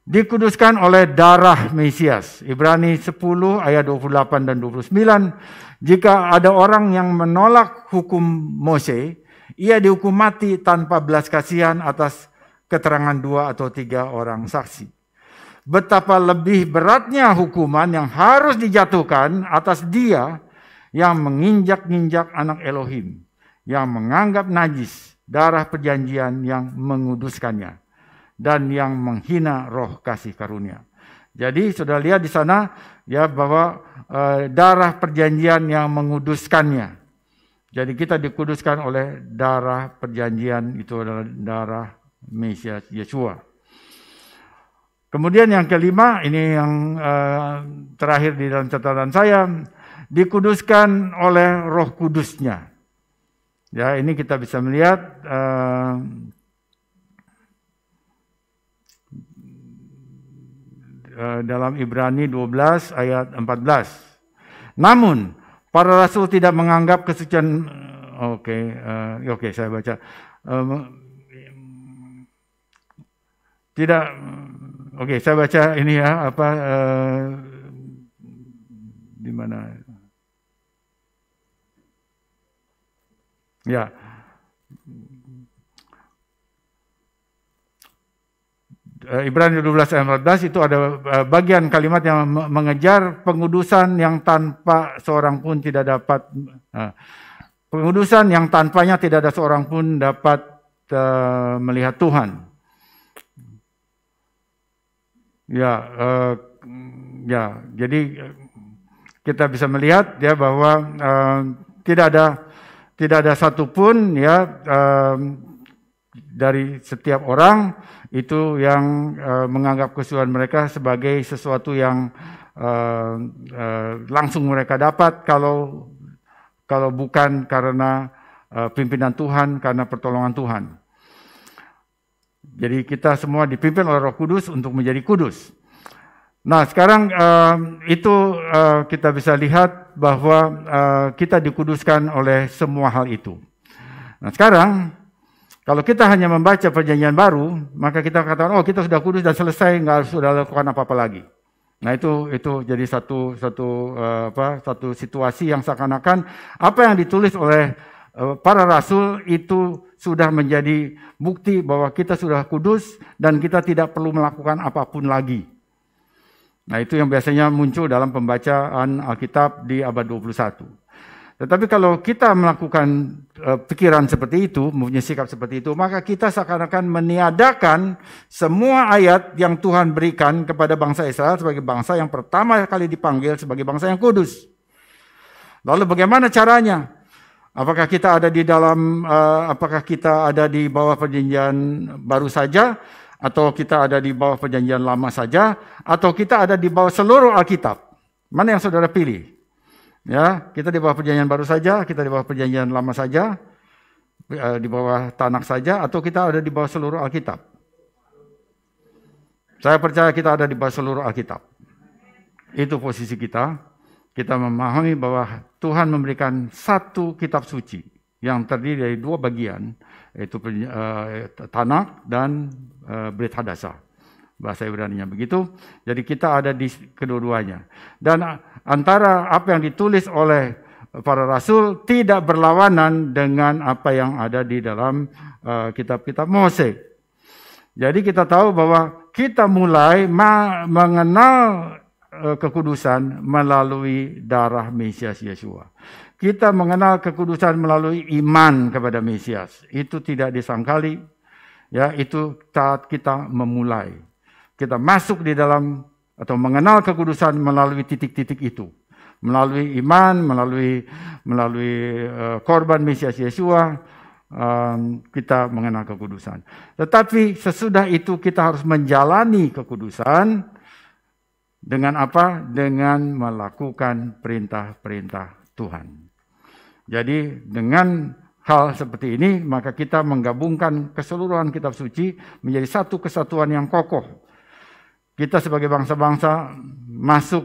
dikuduskan oleh darah Mesias. Ibrani 10 ayat 28 dan 29. Jika ada orang yang menolak hukum Mose, ia dihukum mati tanpa belas kasihan atas keterangan 2 atau 3 orang saksi. Betapa lebih beratnya hukuman yang harus dijatuhkan atas dia yang menginjak-injak anak Elohim, yang menganggap najis darah perjanjian yang menguduskannya, dan yang menghina roh kasih karunia. Jadi sudah lihat di sana ya bahwa darah perjanjian yang menguduskannya. Jadi kita dikuduskan oleh darah perjanjian, itu adalah darah Mesias Yeshua. Kemudian yang kelima, ini yang terakhir di dalam catatan saya, dikuduskan oleh Roh Kudusnya. Ya, ini kita bisa melihat dalam Ibrani 12 ayat 14. Namun para rasul tidak menganggap kesucian. Oke, saya baca. Tidak. Oke, saya baca ini ya, di mana? Ya. Ibrani 12 ayat 14 itu ada bagian kalimat yang mengejar pengudusan yang tanpa seorang pun tidak dapat, pengudusan yang tanpanya tidak ada seorang pun dapat melihat Tuhan. Jadi kita bisa melihat ya bahwa tidak ada satupun ya dari setiap orang itu yang menganggap kesucian mereka sebagai sesuatu yang langsung mereka dapat kalau bukan karena pimpinan Tuhan, karena pertolongan Tuhan. Jadi kita semua dipimpin oleh Roh Kudus untuk menjadi kudus. Nah, sekarang itu kita bisa lihat bahwa kita dikuduskan oleh semua hal itu. Nah, sekarang kalau kita hanya membaca perjanjian baru, maka kita katakan, oh kita sudah kudus dan selesai, nggak harus sudah lakukan apa-apa lagi. Nah itu jadi satu situasi yang seakan-akan apa yang ditulis oleh para rasul itu sudah menjadi bukti bahwa kita sudah kudus dan kita tidak perlu melakukan apapun lagi. Nah itu yang biasanya muncul dalam pembacaan Alkitab di abad 21. Tetapi kalau kita melakukan pikiran seperti itu, mempunyai sikap seperti itu, maka kita seakan-akan meniadakan semua ayat yang Tuhan berikan kepada bangsa Israel sebagai bangsa yang pertama kali dipanggil sebagai bangsa yang kudus. Lalu bagaimana caranya? Apakah kita ada di bawah perjanjian baru saja, Atau kita ada di bawah perjanjian lama saja, atau kita ada di bawah seluruh Alkitab. Mana yang saudara pilih? Ya, kita di bawah perjanjian baru saja, kita di bawah perjanjian lama saja, di bawah Tanakh saja, atau kita ada di bawah seluruh Alkitab. Saya percaya kita ada di bawah seluruh Alkitab. Itu posisi kita. Kita memahami bahwa Tuhan memberikan satu kitab suci yang terdiri dari dua bagian, yaitu Tanakh dan Brit Hadasah. Bahasa Ibrani-nya begitu. Jadi kita ada di kedua-duanya. Dan antara apa yang ditulis oleh para rasul tidak berlawanan dengan apa yang ada di dalam kitab-kitab Mose. Jadi kita tahu bahwa kita mulai mengenal kekudusan melalui darah Mesias Yeshua. Kita mengenal kekudusan melalui iman kepada Mesias. Itu tidak disangkali. Ya, itu saat kita memulai. Kita masuk di dalam atau mengenal kekudusan melalui titik-titik itu. Melalui iman, melalui korban Mesias Yeshua, kita mengenal kekudusan. Tetapi sesudah itu kita harus menjalani kekudusan dengan apa? Dengan melakukan perintah-perintah Tuhan. Jadi dengan hal seperti ini, maka kita menggabungkan keseluruhan kitab suci menjadi satu kesatuan yang kokoh. Kita sebagai bangsa-bangsa masuk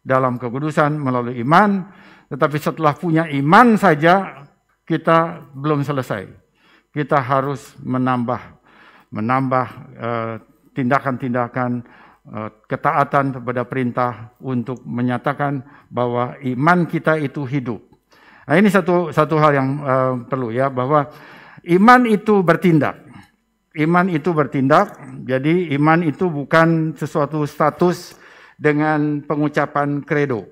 dalam kekudusan melalui iman, tetapi setelah punya iman saja kita belum selesai. Kita harus menambah tindakan-tindakan ketaatan kepada perintah untuk menyatakan bahwa iman kita itu hidup. Nah, ini satu hal yang perlu ya, bahwa iman itu bertindak. Iman itu bertindak, jadi iman itu bukan sesuatu status dengan pengucapan kredo.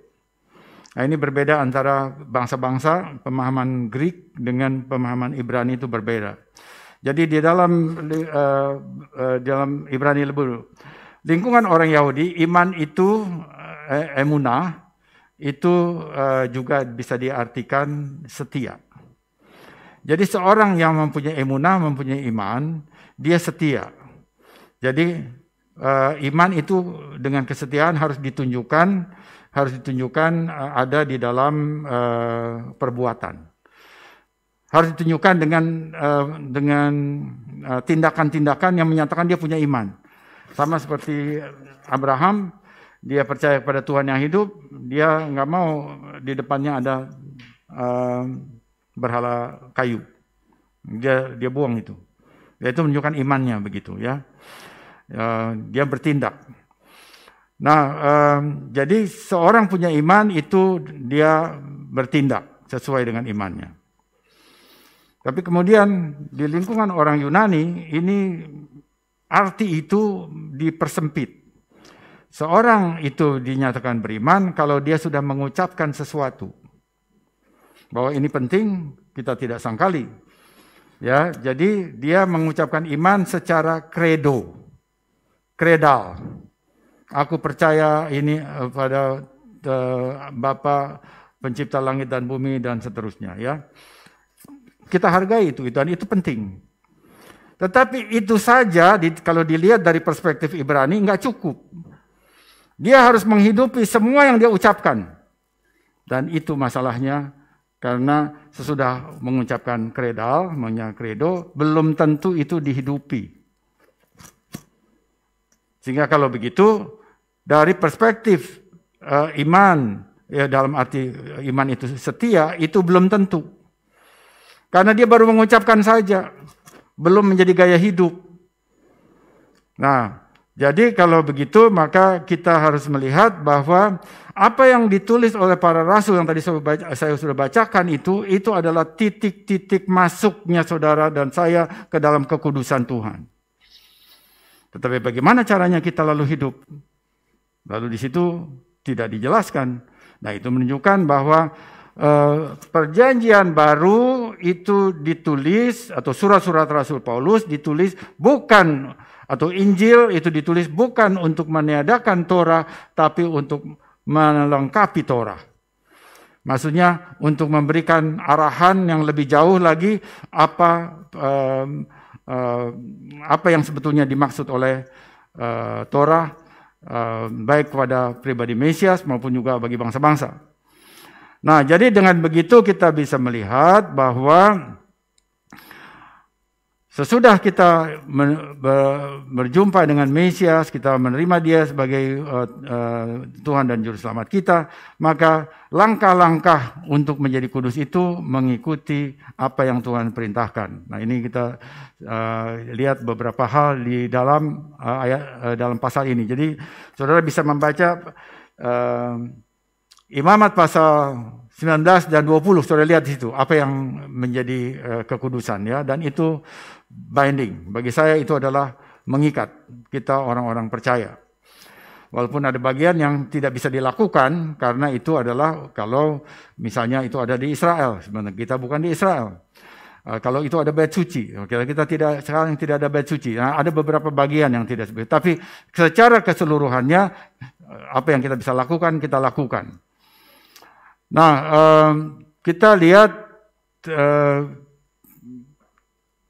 Nah, ini berbeda antara bangsa-bangsa, pemahaman Greek dengan pemahaman Ibrani itu berbeda. Jadi di dalam Ibrani lebih lingkungan orang Yahudi, iman itu emunah, itu juga bisa diartikan setia. Jadi seorang yang mempunyai emunah, mempunyai iman, dia setia. Jadi iman itu dengan kesetiaan harus ditunjukkan ada di dalam perbuatan. Harus ditunjukkan dengan tindakan-tindakan yang menyatakan dia punya iman. Sama seperti Abraham, dia percaya kepada Tuhan yang hidup, dia nggak mau di depannya ada berhala kayu. Dia buang itu. Itu menunjukkan imannya begitu ya. Dia bertindak. Nah, jadi seorang punya iman itu dia bertindak sesuai dengan imannya. Tapi kemudian di lingkungan orang Yunani ini arti itu dipersempit. Seorang itu dinyatakan beriman kalau dia sudah mengucapkan sesuatu. Bahwa ini penting, kita tidak sangkali. Ya, jadi dia mengucapkan iman secara kredo. Kredal. Aku percaya ini pada Bapa pencipta langit dan bumi dan seterusnya ya. Kita hargai itu dan itu penting. Tetapi itu saja kalau dilihat dari perspektif Ibrani nggak cukup. Dia harus menghidupi semua yang dia ucapkan. Dan itu masalahnya karena sesudah mengucapkan kredo, belum tentu itu dihidupi. Sehingga kalau begitu, dari perspektif iman, ya dalam arti iman itu setia, itu belum tentu. Karena dia baru mengucapkan saja, belum menjadi gaya hidup. Nah, jadi kalau begitu maka kita harus melihat bahwa apa yang ditulis oleh para rasul yang tadi saya sudah bacakan itu adalah titik-titik masuknya saudara dan saya ke dalam kekudusan Tuhan. Tetapi bagaimana caranya kita lalu hidup? Lalu di situ tidak dijelaskan. Nah, itu menunjukkan bahwa perjanjian baru itu ditulis atau surat-surat Rasul Paulus ditulis bukan atau Injil itu ditulis bukan untuk meniadakan Torah, tapi untuk melengkapi Torah. Maksudnya untuk memberikan arahan yang lebih jauh lagi apa apa yang sebetulnya dimaksud oleh Torah, baik kepada pribadi Mesias maupun juga bagi bangsa-bangsa. Nah, jadi dengan begitu kita bisa melihat bahwa sesudah kita berjumpa dengan Mesias, kita menerima Dia sebagai Tuhan dan Juru Selamat kita, maka langkah-langkah untuk menjadi kudus itu mengikuti apa yang Tuhan perintahkan. Nah, ini kita lihat beberapa hal di dalam dalam pasal ini. Jadi, saudara bisa membaca Imamat pasal 19 dan 20, saudara lihat di situ apa yang menjadi kekudusan, ya, dan itu binding. Bagi saya itu adalah mengikat kita orang-orang percaya. Walaupun ada bagian yang tidak bisa dilakukan karena itu adalah kalau misalnya itu ada di Israel, sebenarnya kita bukan di Israel. Kalau itu ada bait suci, kita tidak, sekarang tidak ada bait suci. Nah, ada beberapa bagian yang tidak seperti, tapi secara keseluruhannya apa yang kita bisa lakukan, kita lakukan. Nah, kita lihat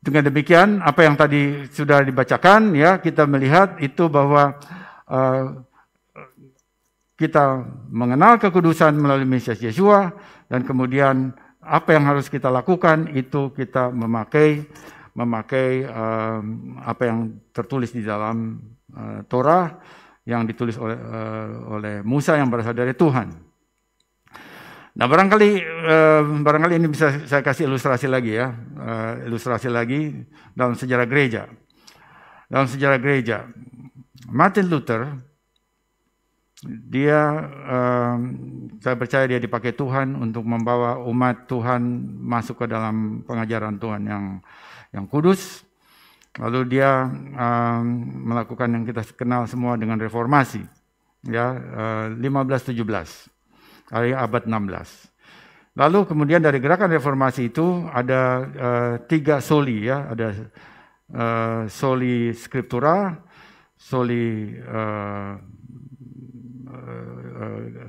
dengan demikian apa yang tadi sudah dibacakan, ya, kita melihat itu bahwa kita mengenal kekudusan melalui Mesias Yeshua, dan kemudian apa yang harus kita lakukan itu kita memakai apa yang tertulis di dalam Torah yang ditulis oleh Musa yang berasal dari Tuhan. Nah, barangkali ini bisa saya kasih ilustrasi lagi, ya, ilustrasi lagi dalam sejarah gereja. Dalam sejarah gereja, Martin Luther, dia, saya percaya dia dipakai Tuhan untuk membawa umat Tuhan masuk ke dalam pengajaran Tuhan yang kudus. Lalu dia melakukan yang kita kenal semua dengan reformasi, ya, 1517. Abad 16. Lalu kemudian dari gerakan reformasi itu ada 3 soli, ya, ada soli scriptura, soli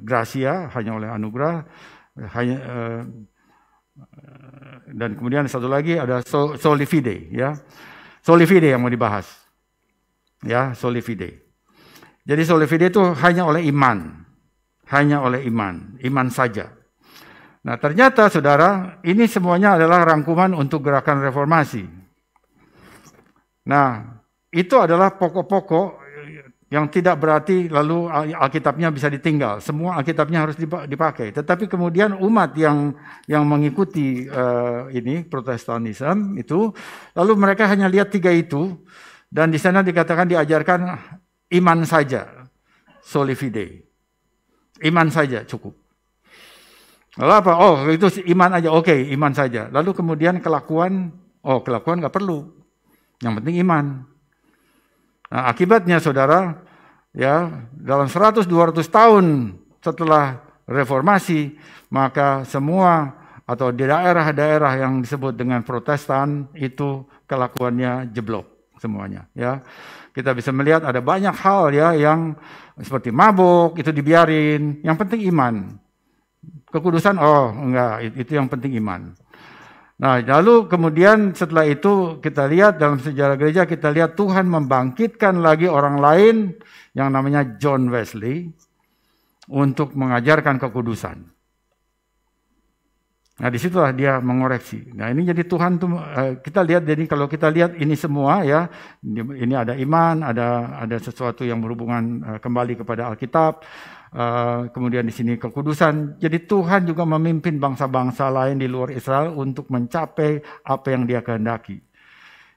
gracia, hanya oleh anugerah, dan kemudian satu lagi ada soli fide, ya, soli fide yang mau dibahas, ya, soli fide. Jadi soli fide itu hanya oleh iman. Hanya oleh iman saja. Nah, ternyata saudara, ini semuanya adalah rangkuman untuk gerakan reformasi. Nah, itu adalah pokok-pokok yang tidak berarti lalu Alkitabnya bisa ditinggal. Semua Alkitabnya harus dipakai. Tetapi kemudian umat yang mengikuti ini Protestanisme itu, lalu mereka hanya lihat 3 itu, dan di sana dikatakan diajarkan iman saja, soli fide. Iman saja cukup. Lalu apa? Oh, itu iman aja. Oke, iman saja. Lalu kemudian kelakuan, kelakuan nggak perlu. Yang penting iman. Nah, akibatnya saudara, ya, dalam 100-200 tahun setelah reformasi, maka semua atau di daerah-daerah yang disebut dengan Protestan itu kelakuannya jeblok semuanya, ya. Kita bisa melihat ada banyak hal, ya, yang seperti mabuk itu dibiarin. Yang penting iman. Kekudusan, enggak, itu yang penting iman. Nah, lalu kemudian setelah itu kita lihat dalam sejarah gereja, kita lihat Tuhan membangkitkan lagi orang lain yang namanya John Wesley untuk mengajarkan kekudusan. Nah, disitulah dia mengoreksi. Nah, ini jadi Tuhan tuh, kita lihat, jadi kalau kita lihat ini semua, ya, ini ada iman, ada sesuatu yang berhubungan kembali kepada Alkitab, kemudian di sini kekudusan. Jadi Tuhan juga memimpin bangsa-bangsa lain di luar Israel untuk mencapai apa yang Dia kehendaki.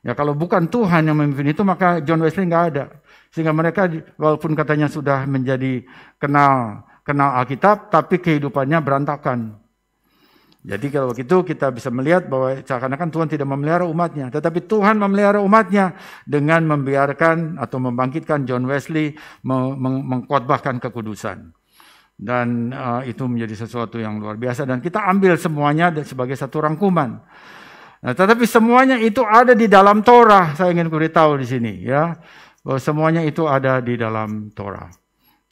Ya, kalau bukan Tuhan yang memimpin itu, maka John Wesley nggak ada. Sehingga mereka walaupun katanya sudah menjadi kenal Alkitab, tapi kehidupannya berantakan. Jadi kalau begitu kita bisa melihat bahwa seakan-akan Tuhan tidak memelihara umatnya. Tetapi Tuhan memelihara umatnya dengan membiarkan atau membangkitkan John Wesley mengkhotbahkan kekudusan. Dan itu menjadi sesuatu yang luar biasa. Dan kita ambil semuanya sebagai satu rangkuman. Nah, tetapi semuanya itu ada di dalam Torah. Saya ingin beritahu di sini, ya, bahwa semuanya itu ada di dalam Torah.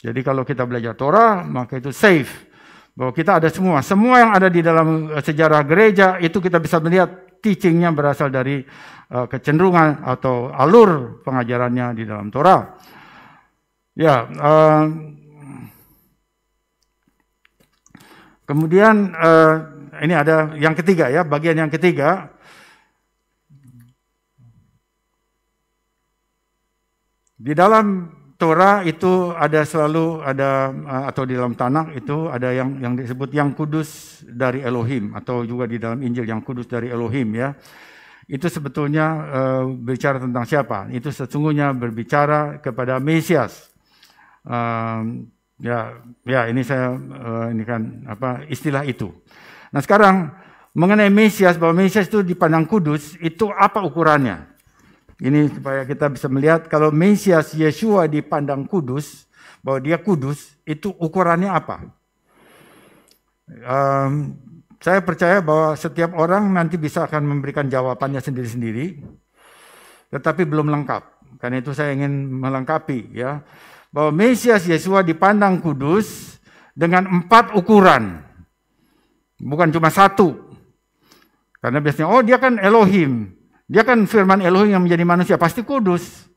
Jadi kalau kita belajar Torah, maka itu safe. Bahwa kita ada semua yang ada di dalam sejarah gereja itu kita bisa melihat teachingnya berasal dari kecenderungan atau alur pengajarannya di dalam Torah. Ya, kemudian ini ada yang ketiga ya, bagian yang ketiga. Di dalam Torah itu selalu ada atau di dalam Tanakh itu ada yang disebut yang kudus dari Elohim, atau juga di dalam Injil yang kudus dari Elohim ya. Itu sebetulnya bicara tentang siapa? Itu sesungguhnya berbicara kepada Mesias. Ya ini saya ini kan istilah itu. Nah sekarang mengenai Mesias, bahwa Mesias itu dipandang kudus, itu apa ukurannya? Ini supaya kita bisa melihat kalau Mesias Yeshua dipandang kudus, bahwa dia kudus, itu ukurannya apa? Saya percaya bahwa setiap orang nanti bisa akan memberikan jawabannya sendiri-sendiri, tetapi belum lengkap. Karena itu saya ingin melengkapi ya, bahwa Mesias Yeshua dipandang kudus dengan 4 ukuran, bukan cuma 1. Karena biasanya, dia kan Elohim. Dia kan firman Elohim yang menjadi manusia, pasti kudus.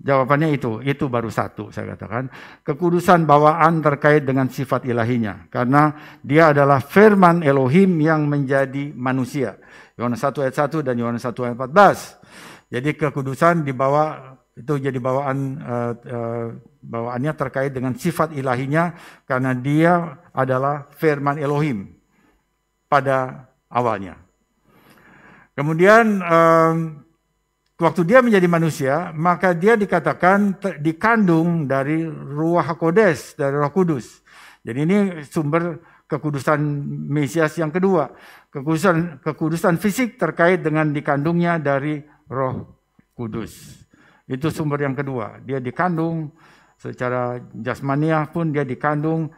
Jawabannya itu baru 1 saya katakan. Kekudusan bawaan terkait dengan sifat ilahinya. Karena dia adalah firman Elohim yang menjadi manusia. Yohanes 1 ayat 1 dan Yohanes 1 ayat 14. Jadi kekudusan dibawa, itu jadi bawaannya terkait dengan sifat ilahinya. Karena dia adalah firman Elohim pada awalnya. Kemudian waktu dia menjadi manusia, maka dia dikatakan dikandung dari Ruach HaKodesh, dari Roh Kudus. Jadi ini sumber kekudusan Mesias yang kedua. Kekudusan fisik terkait dengan dikandungnya dari Roh Kudus. Itu sumber yang kedua. Dia dikandung secara jasmaniah pun dia dikandung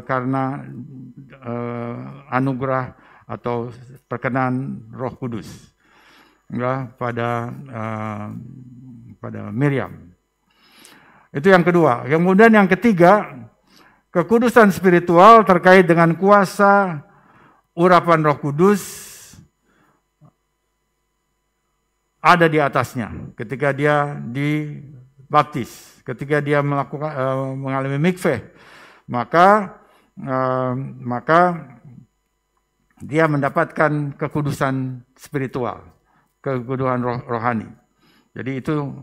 karena anugerah atau perkenan Roh Kudus pada Miriam. Itu yang kedua. Kemudian yang ketiga, kekudusan spiritual terkait dengan kuasa urapan Roh Kudus ada di atasnya ketika dia dibaptis, ketika dia mengalami mikveh, maka dia mendapatkan kekudusan spiritual, kekudusan rohani. Jadi itu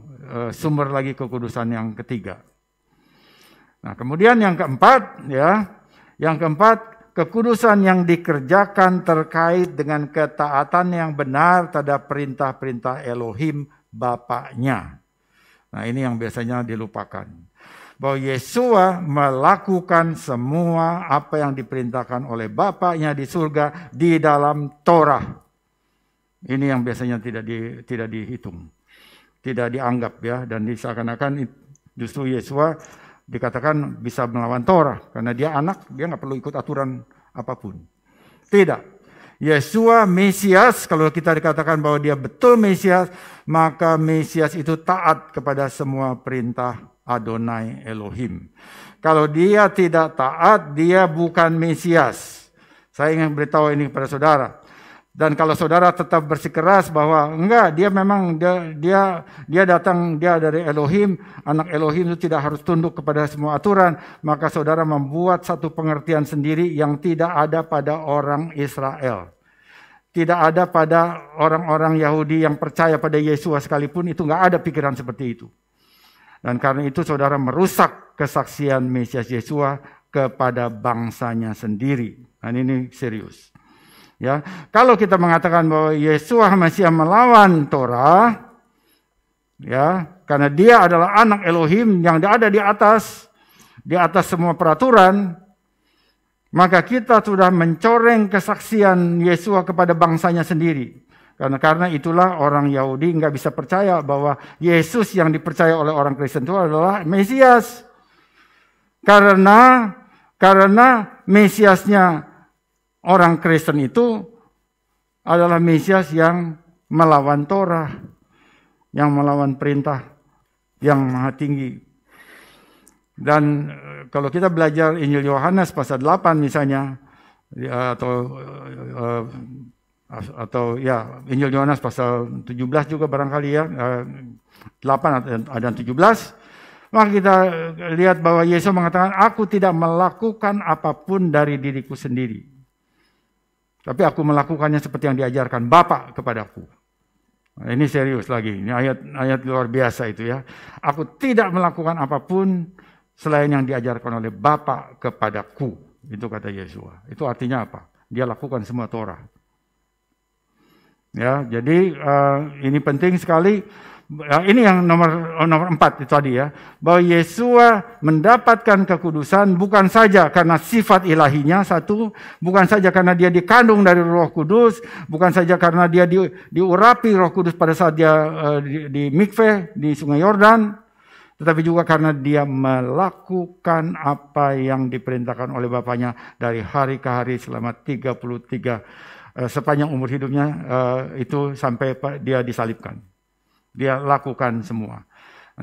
sumber lagi kekudusan yang ketiga. Nah, kemudian yang keempat kekudusan yang dikerjakan terkait dengan ketaatan yang benar terhadap perintah-perintah Elohim Bapaknya. Nah, ini yang biasanya dilupakan. Bahwa Yeshua melakukan semua apa yang diperintahkan oleh Bapaknya di surga di dalam Torah. Ini yang biasanya tidak dihitung, tidak dianggap ya, dan seakan-akan justru Yeshua dikatakan bisa melawan Torah karena dia anak, dia nggak perlu ikut aturan apapun. Tidak. Yeshua Mesias, kalau kita dikatakan bahwa dia betul Mesias, maka Mesias itu taat kepada semua perintah Adonai Elohim. Kalau dia tidak taat, dia bukan Mesias. Saya ingin beritahu ini kepada saudara. Dan kalau saudara tetap bersikeras bahwa enggak, dia memang dia datang, dia dari Elohim, anak Elohim itu tidak harus tunduk kepada semua aturan, maka saudara membuat satu pengertian sendiri yang tidak ada pada orang Israel. Tidak ada pada orang-orang Yahudi yang percaya pada Yesus sekalipun, itu enggak ada pikiran seperti itu. Dan karena itu saudara merusak kesaksian Mesias Yeshua kepada bangsanya sendiri. Dan ini serius. Ya, kalau kita mengatakan bahwa Yeshua masih melawan Torah, ya, karena dia adalah anak Elohim yang ada di atas semua peraturan, maka kita sudah mencoreng kesaksian Yeshua kepada bangsanya sendiri. Karena itulah orang Yahudi nggak bisa percaya bahwa Yesus yang dipercaya oleh orang Kristen itu adalah Mesias. Karena Mesiasnya orang Kristen itu adalah Mesias yang melawan Torah, yang melawan perintah yang maha tinggi. Dan kalau kita belajar Injil Yohanes pasal 8 misalnya, atau atau ya Injil Yohanes pasal 17 juga barangkali ya, 8 ada 17. Maka kita lihat bahwa Yesus mengatakan, aku tidak melakukan apapun dari diriku sendiri, tapi aku melakukannya seperti yang diajarkan Bapa kepadaku. Nah, ini serius lagi, ini ayat luar biasa itu ya. Aku tidak melakukan apapun selain yang diajarkan oleh Bapa kepadaku. Itu kata Yesus. Itu artinya apa? Dia lakukan semua Torah. Ya, jadi ini penting sekali. Ini yang nomor 4 itu tadi ya, bahwa Yesua mendapatkan kekudusan bukan saja karena sifat ilahinya satu, bukan saja karena dia dikandung dari Roh Kudus, bukan saja karena dia diurapi Roh Kudus pada saat dia di mikveh di Sungai Yordan, tetapi juga karena dia melakukan apa yang diperintahkan oleh Bapaknya dari hari ke hari selama 33 sepanjang umur hidupnya, itu sampai dia disalibkan. Dia lakukan semua.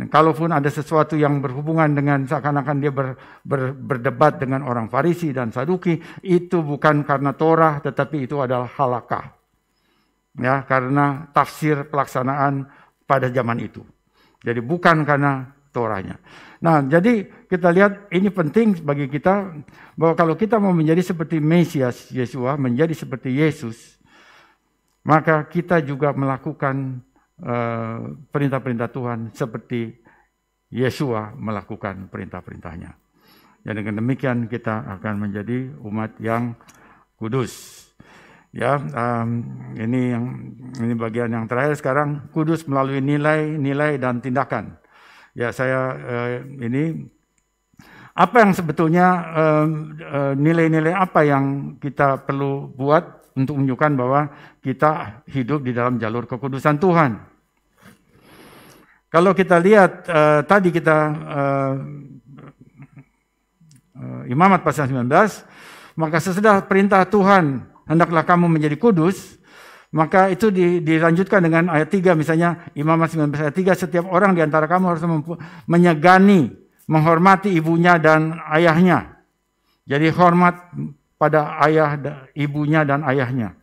Kalaupun ada sesuatu yang berhubungan dengan seakan-akan dia berdebat dengan orang Farisi dan Saduki, itu bukan karena Torah, tetapi itu adalah halakah. Ya, karena tafsir pelaksanaan pada zaman itu. Jadi bukan karena Torahnya. Nah, jadi kita lihat ini penting bagi kita bahwa kalau kita mau menjadi seperti Mesias Yesua, menjadi seperti Yesus, maka kita juga melakukan perintah-perintah Tuhan seperti Yesua melakukan perintah-perintahnya. Dan dengan demikian kita akan menjadi umat yang kudus. Ya, ini bagian yang terakhir sekarang, kudus melalui nilai dan tindakan. Ya, saya ini apa yang sebetulnya nilai-nilai apa yang kita perlu buat untuk menunjukkan bahwa kita hidup di dalam jalur kekudusan Tuhan. Kalau kita lihat tadi kita Imamat pasal 19, maka sesudah perintah Tuhan hendaklah kamu menjadi kudus, maka itu dilanjutkan dengan ayat 3 misalnya, Imamat 19 ayat 3, setiap orang di antara kamu harus menyegani, menghormati ibunya dan ayahnya. Jadi hormat pada ayah, ibunya dan ayahnya.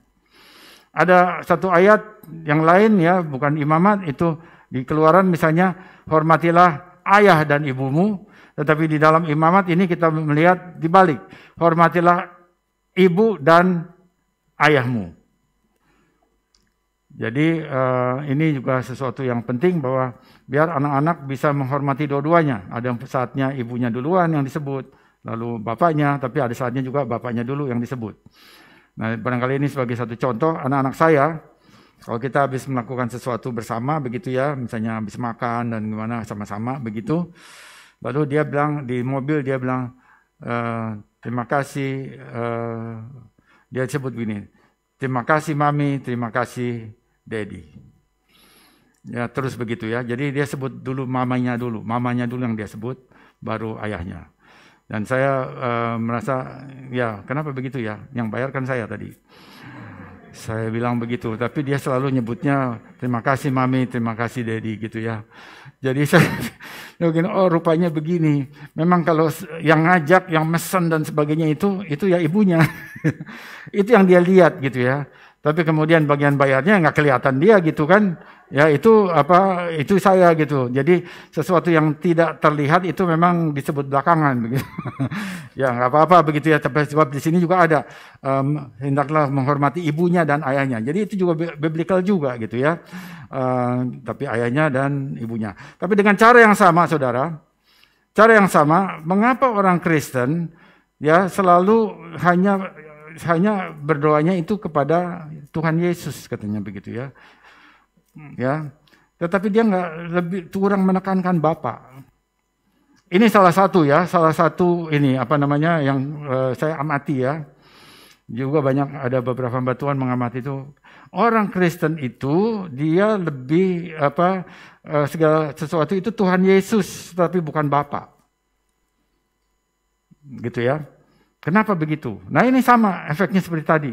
Ada satu ayat yang lain ya, bukan Imamat, itu di Keluaran misalnya, hormatilah ayah dan ibumu, tetapi di dalam Imamat ini kita melihat dibalik, hormatilah ibu dan ayahmu. Jadi ini juga sesuatu yang penting bahwa biar anak-anak bisa menghormati dua-duanya. Ada saatnya ibunya duluan yang disebut, lalu bapaknya, tapi ada saatnya juga bapaknya dulu yang disebut. Nah, barangkali ini sebagai satu contoh, anak-anak saya, kalau kita habis melakukan sesuatu bersama, begitu ya, misalnya habis makan dan gimana sama-sama, begitu. Lalu dia bilang, di mobil dia bilang, terima kasih, dia sebut begini, terima kasih Mami, terima kasih Daddy. Ya, terus begitu ya, jadi dia sebut dulu mamanya dulu yang dia sebut, baru ayahnya. Dan saya merasa, ya kenapa begitu ya? Yang bayarkan saya tadi. Saya bilang begitu, tapi dia selalu nyebutnya terima kasih Mami, terima kasih Daddy gitu ya. Jadi saya mungkin rupanya begini. Memang kalau yang ngajak, yang mesen dan sebagainya itu ya ibunya. Itu yang dia lihat gitu ya. Tapi kemudian bagian bayarnya nggak kelihatan dia gitu kan. Ya itu saya gitu. Jadi sesuatu yang tidak terlihat itu memang disebut belakangan begitu. Ya nggak apa-apa begitu ya. Tapi sebab di sini juga ada hendaklah menghormati ibunya dan ayahnya. Jadi itu juga biblical juga gitu ya. Tapi ayahnya dan ibunya. Tapi dengan cara yang sama, saudara. Cara yang sama, mengapa orang Kristen ya selalu hanya berdoanya itu kepada Tuhan Yesus katanya begitu ya. Ya, tetapi dia nggak lebih kurang menekankan Bapa. Ini salah satu ini yang saya amati ya. Juga ada beberapa bantuan mengamati itu. Orang Kristen itu dia lebih segala sesuatu itu Tuhan Yesus, tapi bukan Bapa. Gitu ya. Kenapa begitu? Nah ini sama efeknya seperti tadi.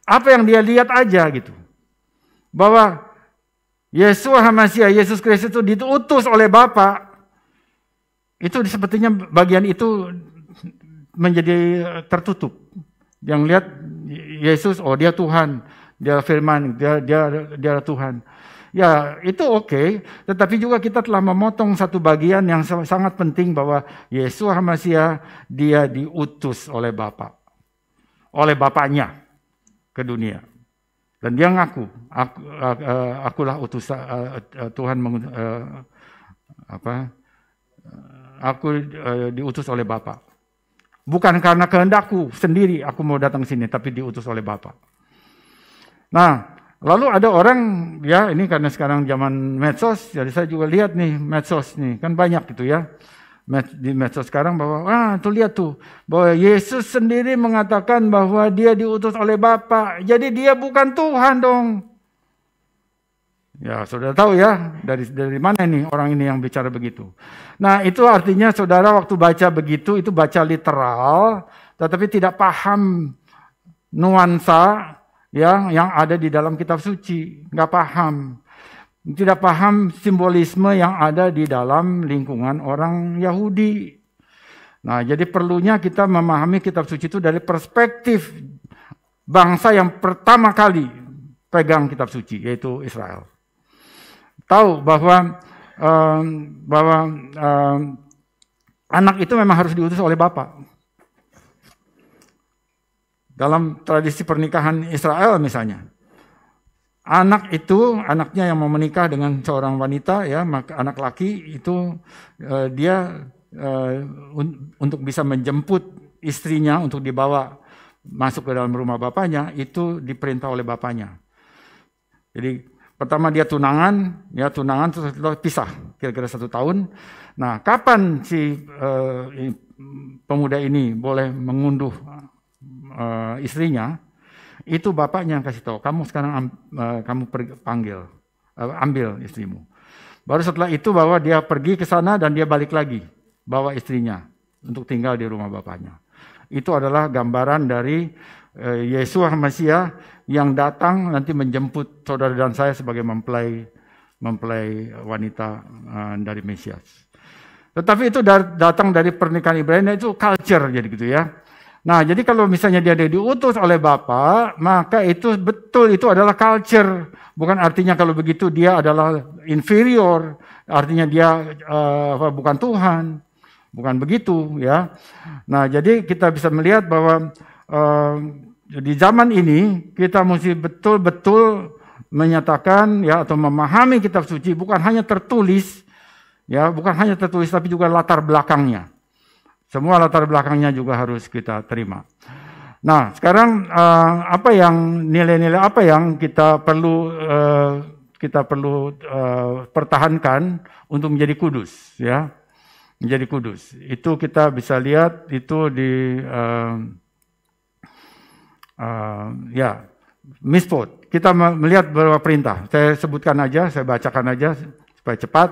Apa yang dia lihat aja gitu. Bahwa Yesua HaMasiah, Yesus Kristus itu diutus oleh Bapa. Itu sepertinya bagian itu menjadi tertutup. Yang lihat Yesus, oh dia Tuhan. dia firman, dia Tuhan. Ya, itu oke, tetapi juga kita telah memotong satu bagian yang sangat penting bahwa Yesus HaMasiah dia diutus oleh Bapa. Oleh Bapaknya ke dunia. Dan dia ngaku, akulah utusan Tuhan aku diutus oleh Bapa. Bukan karena kehendakku sendiri aku mau datang ke sini, tapi diutus oleh Bapa. Nah, lalu ada orang, ya ini karena sekarang zaman medsos, jadi saya juga lihat nih medsos nih, kan banyak gitu ya. Di medsos sekarang bahwa, tuh lihat tuh, bahwa Yesus sendiri mengatakan bahwa dia diutus oleh Bapa, jadi dia bukan Tuhan dong. Ya, saudara tahu ya, dari mana ini orang ini yang bicara begitu. Nah, itu artinya saudara waktu baca begitu, itu baca literal, tetapi tidak paham nuansa yang ada di dalam kitab suci, nggak paham. Tidak paham simbolisme yang ada di dalam lingkungan orang Yahudi. Nah, jadi perlunya kita memahami kitab suci itu dari perspektif bangsa yang pertama kali pegang kitab suci, yaitu Israel. Tahu bahwa anak itu memang harus diutus oleh Bapa. Dalam tradisi pernikahan Israel misalnya, anaknya yang mau menikah dengan seorang wanita, ya, maka anak laki itu dia untuk bisa menjemput istrinya untuk dibawa masuk ke dalam rumah bapaknya, itu diperintah oleh bapaknya. Jadi pertama dia tunangan terus pisah kira-kira 1 tahun. Nah, kapan si pemuda ini boleh mengunduh istrinya? Itu bapaknya yang kasih tahu, kamu sekarang ambil istrimu. Baru setelah itu bahwa dia pergi ke sana dan dia balik lagi bawa istrinya untuk tinggal di rumah bapaknya. Itu adalah gambaran dari Yesus HaMasiah yang datang nanti menjemput saudara dan saya sebagai mempelai wanita dari Mesias. Tetapi itu datang dari pernikahan Ibrani, itu culture jadi gitu ya. Nah, jadi kalau misalnya dia diutus oleh Bapa, maka itu betul, itu adalah culture. Bukan artinya kalau begitu dia adalah inferior, artinya dia bukan Tuhan. Bukan begitu ya. Nah, jadi kita bisa melihat bahwa di zaman ini kita mesti betul-betul menyatakan ya atau memahami kitab suci, bukan hanya tertulis ya, tapi juga latar belakangnya. Semua latar belakangnya juga harus kita terima. Nah, sekarang nilai-nilai apa yang kita perlu pertahankan untuk menjadi kudus, ya, menjadi kudus. Itu kita bisa lihat itu di Mispot. Kita melihat beberapa perintah. Saya sebutkan aja, saya bacakan aja supaya cepat.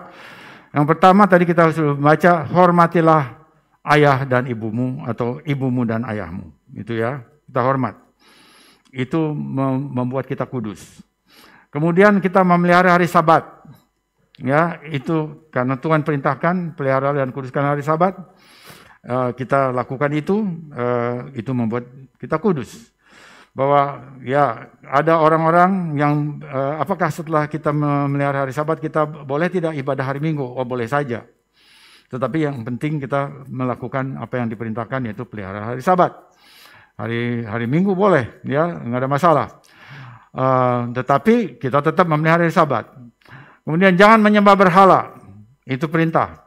Yang pertama tadi kita harus baca, hormatilah ayah dan ibumu atau ibumu dan ayahmu. Itu ya, kita hormat. Itu membuat kita kudus. Kemudian kita memelihara hari Sabat. Ya, itu karena Tuhan perintahkan pelihara dan kuduskan hari Sabat. Kita lakukan itu membuat kita kudus. Bahwa ya ada orang-orang yang apakah setelah kita memelihara hari Sabat kita boleh tidak ibadah hari Minggu? Oh, boleh saja. Tetapi yang penting kita melakukan apa yang diperintahkan, yaitu pelihara hari Sabat. Hari Minggu boleh, ya, nggak ada masalah. Tetapi kita tetap memelihara hari Sabat. Kemudian jangan menyembah berhala, itu perintah.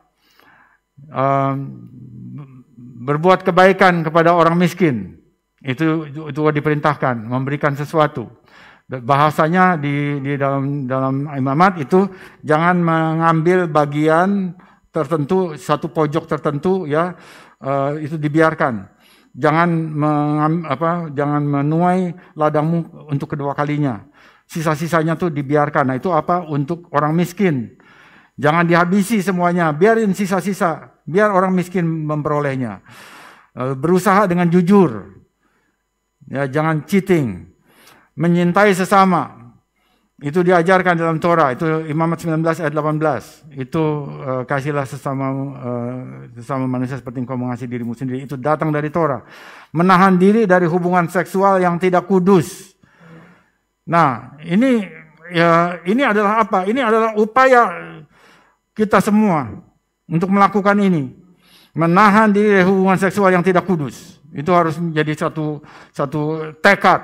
Berbuat kebaikan kepada orang miskin, itu diperintahkan, memberikan sesuatu. Bahasanya di dalam imamat itu jangan mengambil bagian tertentu, satu pojok tertentu, ya, itu dibiarkan. Jangan menuai ladangmu untuk kedua kalinya. Sisa-sisanya tuh dibiarkan. Nah, itu apa? Untuk orang miskin. Jangan dihabisi semuanya, biarin sisa-sisa, biar orang miskin memperolehnya. Berusaha dengan jujur. Ya, jangan cheating. Menyintai sesama. Itu diajarkan dalam Torah, itu Imamat 19 ayat 18. Itu kasihlah sesama manusia seperti engkau mengasihi dirimu sendiri. Itu datang dari Torah. Menahan diri dari hubungan seksual yang tidak kudus. Nah, ini adalah apa? Ini adalah upaya kita semua untuk melakukan ini. Menahan diri dari hubungan seksual yang tidak kudus. Itu harus menjadi satu tekad.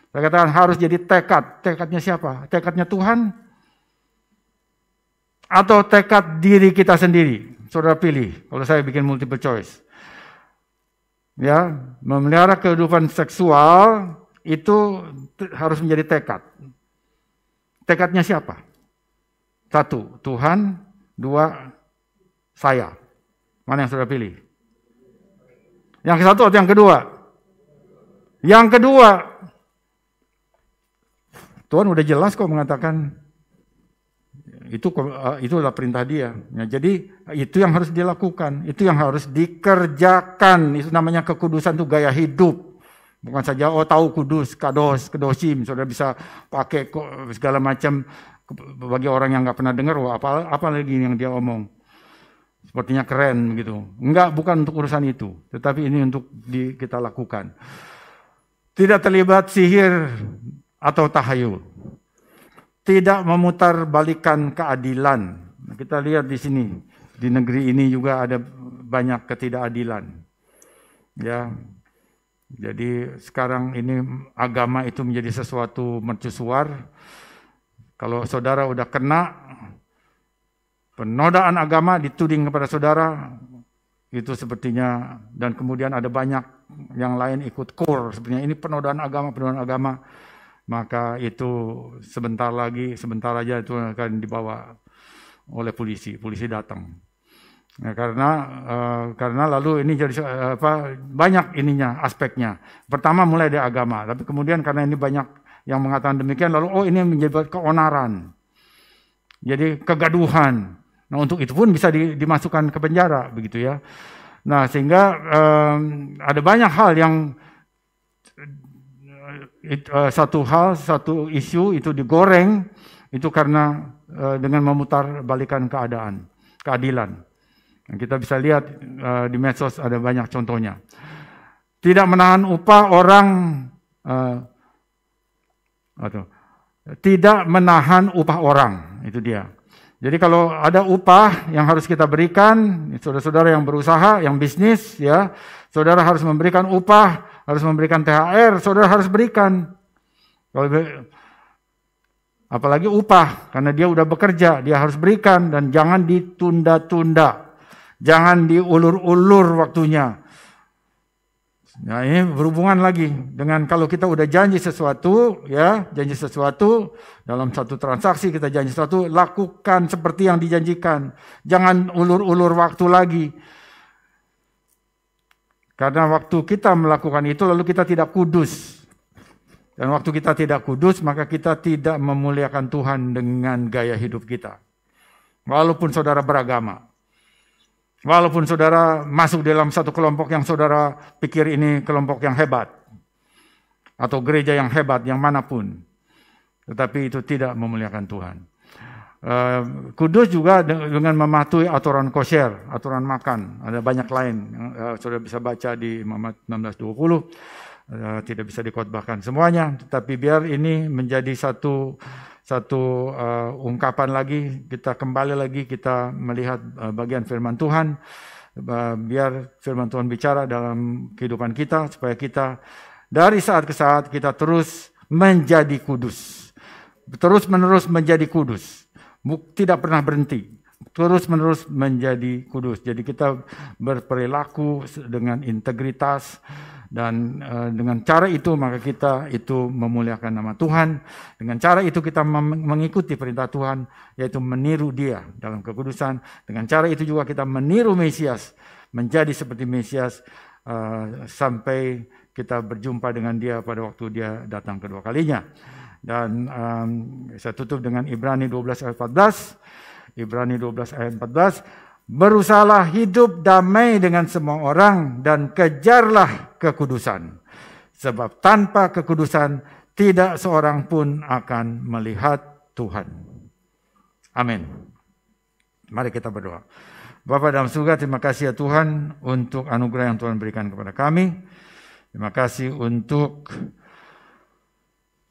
Saya katakan harus jadi tekad. Tekadnya siapa? Tekadnya Tuhan? Atau tekad diri kita sendiri? Saudara pilih. Kalau saya bikin multiple choice. Ya, memelihara kehidupan seksual itu harus menjadi tekad. Tekadnya siapa? 1, Tuhan. 2, saya. Mana yang saudara pilih? Yang satu atau yang kedua? Yang kedua. Tuhan udah jelas kok mengatakan itu adalah perintah dia. Ya, jadi itu yang harus dilakukan, itu yang harus dikerjakan. Itu namanya kekudusan, itu gaya hidup. Bukan saja tahu kudus, kedosim, saudara bisa pakai segala macam. Bagi orang yang nggak pernah dengar, apa lagi yang dia omong. Sepertinya keren gitu. Enggak, bukan untuk urusan itu. Tetapi ini untuk kita lakukan. Tidak terlibat sihir atau tahayul. Tidak memutarbalikkan keadilan. Kita lihat di sini. Di negeri ini juga ada banyak ketidakadilan. Ya. Jadi sekarang ini agama itu menjadi sesuatu mercusuar. Kalau saudara udah kena penodaan agama dituding kepada saudara, itu sepertinya, dan kemudian ada banyak yang lain ikut kur, sepertinya ini penodaan agama, maka itu sebentar aja itu akan dibawa oleh polisi datang. Ya, karena lalu ini jadi banyak ininya aspeknya. Pertama mulai dari agama, tapi kemudian karena ini banyak yang mengatakan demikian, lalu ini menjadi keonaran, jadi kegaduhan. Nah, untuk itu pun bisa dimasukkan ke penjara, begitu ya. Nah, sehingga ada banyak hal yang satu isu itu digoreng itu karena dengan memutarbalikkan keadilan. Nah, kita bisa lihat di medsos ada banyak contohnya. Tidak menahan upah orang tidak menahan upah orang, itu dia. Jadi kalau ada upah yang harus kita berikan, saudara-saudara yang berusaha, yang bisnis, ya, saudara harus memberikan upah, harus memberikan THR, saudara harus berikan. Apalagi upah, karena dia udah bekerja, dia harus berikan, dan jangan ditunda-tunda, jangan diulur-ulur waktunya. Nah, ini berhubungan lagi dengan kalau kita udah janji sesuatu, ya, janji sesuatu dalam satu transaksi, kita janji sesuatu, lakukan seperti yang dijanjikan. Jangan ulur-ulur waktu lagi. Karena waktu kita melakukan itu lalu kita tidak kudus. Dan waktu kita tidak kudus, maka kita tidak memuliakan Tuhan dengan gaya hidup kita. Walaupun saudara beragama. Walaupun saudara masuk dalam satu kelompok yang saudara pikir ini kelompok yang hebat. Atau gereja yang hebat, yang manapun. Tetapi itu tidak memuliakan Tuhan. Kudus juga dengan mematuhi aturan kosher, aturan makan. Ada banyak lain. Saudara bisa baca di Muhammad 16:20. Tidak bisa dikhotbahkan semuanya. Tetapi biar ini menjadi satu ungkapan lagi, kita kembali lagi, kita melihat bagian firman Tuhan, biar firman Tuhan bicara dalam kehidupan kita, supaya kita dari saat ke saat kita terus menjadi kudus, terus menerus menjadi kudus, tidak pernah berhenti, terus menerus menjadi kudus. Jadi kita berperilaku dengan integritas, dan dengan cara itu maka kita itu memuliakan nama Tuhan. Dengan cara itu kita mengikuti perintah Tuhan, yaitu meniru Dia dalam kekudusan. Dengan cara itu juga kita meniru Mesias, menjadi seperti Mesias sampai kita berjumpa dengan Dia pada waktu Dia datang kedua kalinya. Dan saya tutup dengan Ibrani 12 ayat 14. Ibrani 12 ayat 14. Berusahalah hidup damai dengan semua orang dan kejarlah kekudusan. Sebab tanpa kekudusan tidak seorang pun akan melihat Tuhan. Amin. Mari kita berdoa. Bapa dalam surga, terima kasih ya Tuhan untuk anugerah yang Tuhan berikan kepada kami. Terima kasih untuk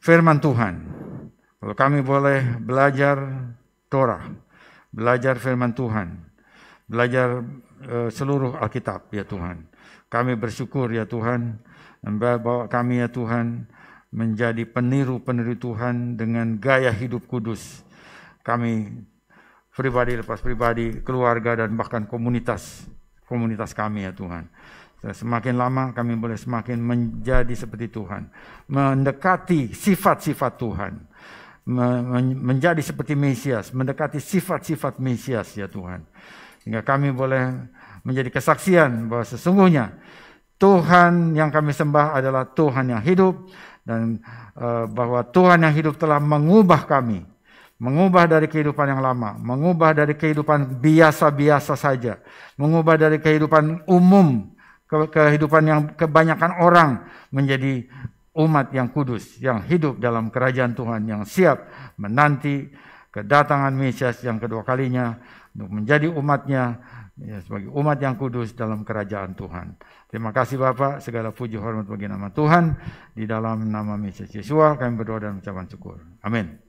firman Tuhan. Kalau kami boleh belajar Torah, belajar firman Tuhan, belajar seluruh Alkitab ya Tuhan. Kami bersyukur ya Tuhan, bawa kami ya Tuhan menjadi peniru-peniru Tuhan dengan gaya hidup kudus. Kami pribadi lepas pribadi, keluarga dan bahkan komunitas kami ya Tuhan. Semakin lama kami boleh semakin menjadi seperti Tuhan, mendekati sifat-sifat Tuhan, menjadi seperti Mesias, mendekati sifat-sifat Mesias ya Tuhan. Sehingga kami boleh menjadi kesaksian bahwa sesungguhnya Tuhan yang kami sembah adalah Tuhan yang hidup, dan bahwa Tuhan yang hidup telah mengubah kami, mengubah dari kehidupan yang lama, mengubah dari kehidupan biasa-biasa saja, mengubah dari kehidupan umum, kehidupan yang kebanyakan orang, menjadi umat yang kudus, yang hidup dalam kerajaan Tuhan, yang siap menanti kedatangan Mesias yang kedua kalinya untuk menjadi umatnya, ya, sebagai umat yang kudus dalam kerajaan Tuhan. Terima kasih Bapak, segala puji hormat bagi nama Tuhan. Di dalam nama Mesias Yesua kami berdoa dan mengucapkan syukur. Amin.